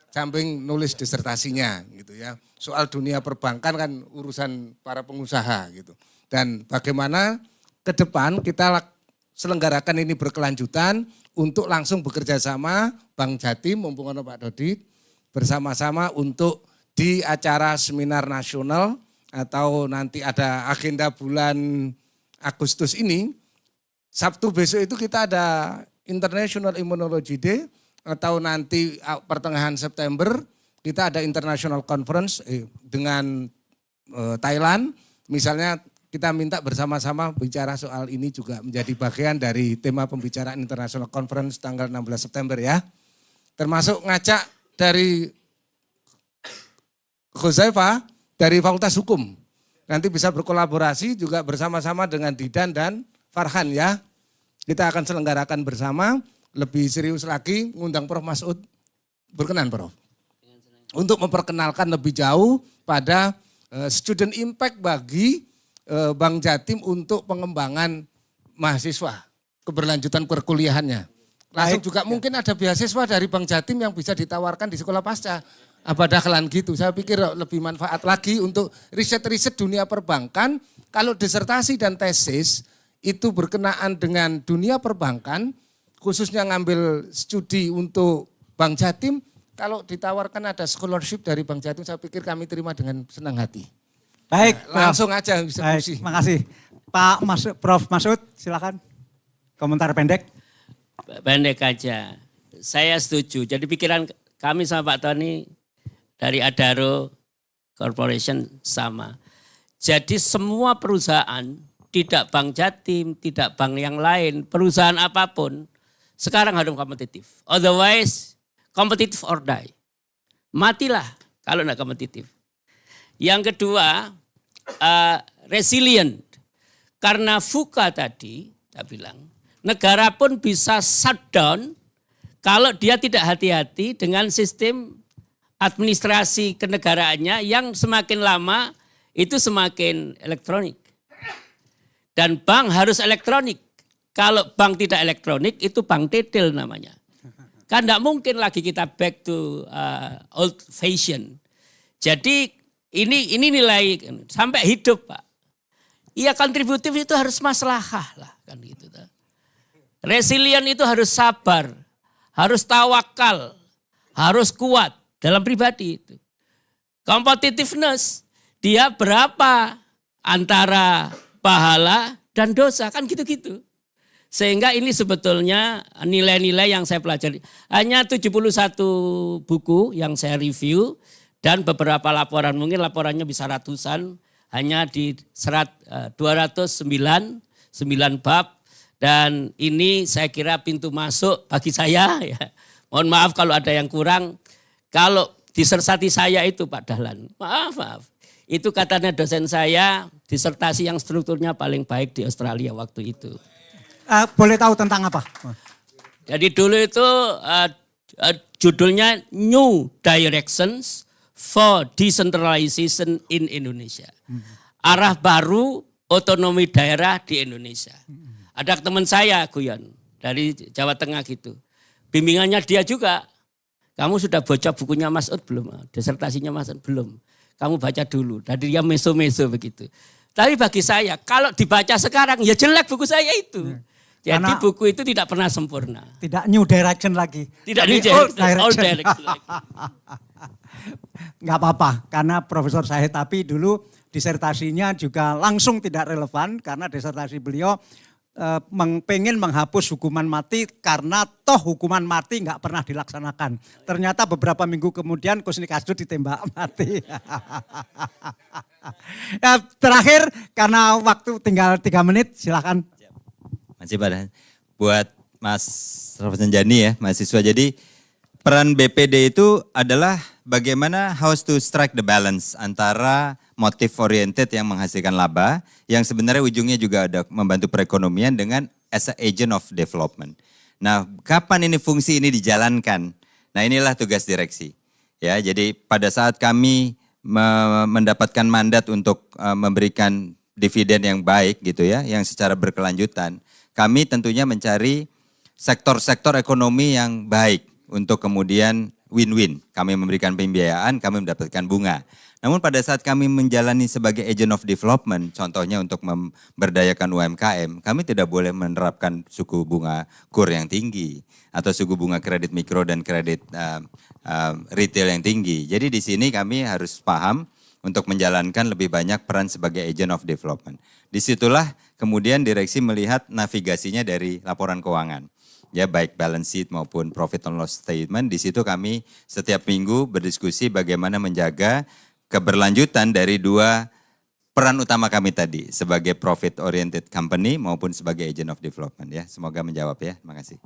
samping nulis disertasinya gitu ya. Soal dunia perbankan kan urusan para pengusaha gitu. Dan bagaimana ke depan kita selenggarakan ini berkelanjutan untuk langsung bekerja sama Bank Jatim, mumpung ada Pak Dodit, bersama-sama untuk di acara seminar nasional atau nanti ada agenda bulan Agustus ini, Sabtu besok itu kita ada International Immunology Day atau nanti pertengahan September kita ada International Conference dengan Thailand, misalnya kita minta bersama-sama bicara soal ini juga menjadi bagian dari tema pembicaraan International Conference tanggal 16 September ya. Termasuk ngajak dari Huzaifah dari Fakultas Hukum. Nanti bisa berkolaborasi juga bersama-sama dengan Didan dan Farhan ya. Kita akan selenggarakan bersama, lebih serius lagi ngundang Prof Masud. Berkenan Prof. Untuk memperkenalkan lebih jauh pada student impact bagi Bank Jatim untuk pengembangan mahasiswa, keberlanjutan perkuliahannya. Langsung juga mungkin ada beasiswa dari Bank Jatim yang bisa ditawarkan di sekolah pasca. Abadahlan gitu, saya pikir lebih manfaat lagi untuk riset-riset dunia perbankan. Kalau disertasi dan tesis itu berkenaan dengan dunia perbankan, khususnya ngambil studi untuk Bank Jatim, kalau ditawarkan ada scholarship dari Bank Jatim, saya pikir kami terima dengan senang hati. Baik, langsung aja bisa diskusi. Terima kasih. Pak Prof Masud, silakan. Komentar pendek. Pendek aja. Saya setuju. Jadi pikiran kami sama Pak Tony dari Adaro Corporation sama. Jadi semua perusahaan, tidak Bank Jatim, tidak bank yang lain, perusahaan apapun, sekarang harus kompetitif. Otherwise, kompetitif or die. Matilah kalau tidak kompetitif. Yang kedua, resilient. Karena VUCA tadi, saya bilang, negara pun bisa shutdown kalau dia tidak hati-hati dengan sistem administrasi kenegaraannya yang semakin lama itu semakin elektronik. Dan bank harus elektronik. Kalau bank tidak elektronik itu bank detail namanya. Kan tidak mungkin lagi kita back to old fashion. Jadi ini nilai sampai hidup Pak. Iya kontributif itu harus maslahah lah kan gitu. Resilient itu harus sabar, harus tawakal, harus kuat dalam pribadi itu. Competitiveness dia berapa antara pahala dan dosa kan gitu-gitu. Sehingga ini sebetulnya nilai-nilai yang saya pelajari. Hanya 71 buku yang saya review. Dan beberapa laporan, mungkin laporannya bisa ratusan, hanya di 209 bab, Dan ini saya kira pintu masuk bagi saya ya. Mohon maaf kalau ada yang kurang. Kalau disertasi saya itu Pak Dahlan, maaf. Itu katanya dosen saya disertasi yang strukturnya paling baik di Australia waktu itu. Boleh tahu tentang apa? Jadi dulu itu judulnya New Directions for Decentralization in Indonesia. Arah baru otonomi daerah di Indonesia. Ada teman saya Guyon dari Jawa Tengah gitu. Bimbingannya dia juga. Kamu sudah baca bukunya Mas Ud belum? Disertasinya Mas Ud belum? Kamu baca dulu. Dari dia meso-meso begitu. Tapi bagi saya kalau dibaca sekarang ya jelek buku saya itu. Jadi Karena buku itu tidak pernah sempurna. tidak new direction lagi. Tidak Jadi new direction, old direction lagi. Nggak apa-apa, karena Profesor Syahid Tapi dulu disertasinya juga langsung tidak relevan karena disertasi beliau pengen menghapus hukuman mati karena toh hukuman mati nggak pernah dilaksanakan. Ternyata beberapa minggu kemudian Kusni Kasdut ditembak mati. Ya, terakhir karena waktu tinggal 3 menit silakan. Masih pada buat Mas Rafsan Jani ya, mahasiswa. Jadi peran BPD itu adalah bagaimana how to strike the balance antara motif oriented yang menghasilkan laba, yang sebenarnya ujungnya juga ada membantu perekonomian dengan as a agent of development. Nah, kapan ini fungsi ini dijalankan? Nah, inilah tugas direksi. Ya, jadi pada saat kami mendapatkan mandat untuk memberikan dividen yang baik gitu ya, yang secara berkelanjutan, kami tentunya mencari sektor-sektor ekonomi yang baik untuk kemudian win-win. Kami memberikan pembiayaan, kami mendapatkan bunga. Namun pada saat kami menjalani sebagai agent of development, contohnya untuk memberdayakan UMKM, kami tidak boleh menerapkan suku bunga KUR yang tinggi atau suku bunga kredit mikro dan kredit retail yang tinggi. Jadi di sini kami harus paham untuk menjalankan lebih banyak peran sebagai agent of development. Disitulah kemudian direksi melihat navigasinya dari laporan keuangan. Ya baik balance sheet maupun profit and loss statement. Di situ kami setiap minggu berdiskusi bagaimana menjaga keberlanjutan dari 2 peran utama kami tadi sebagai profit oriented company maupun sebagai agent of development ya. Semoga menjawab ya. Terima kasih.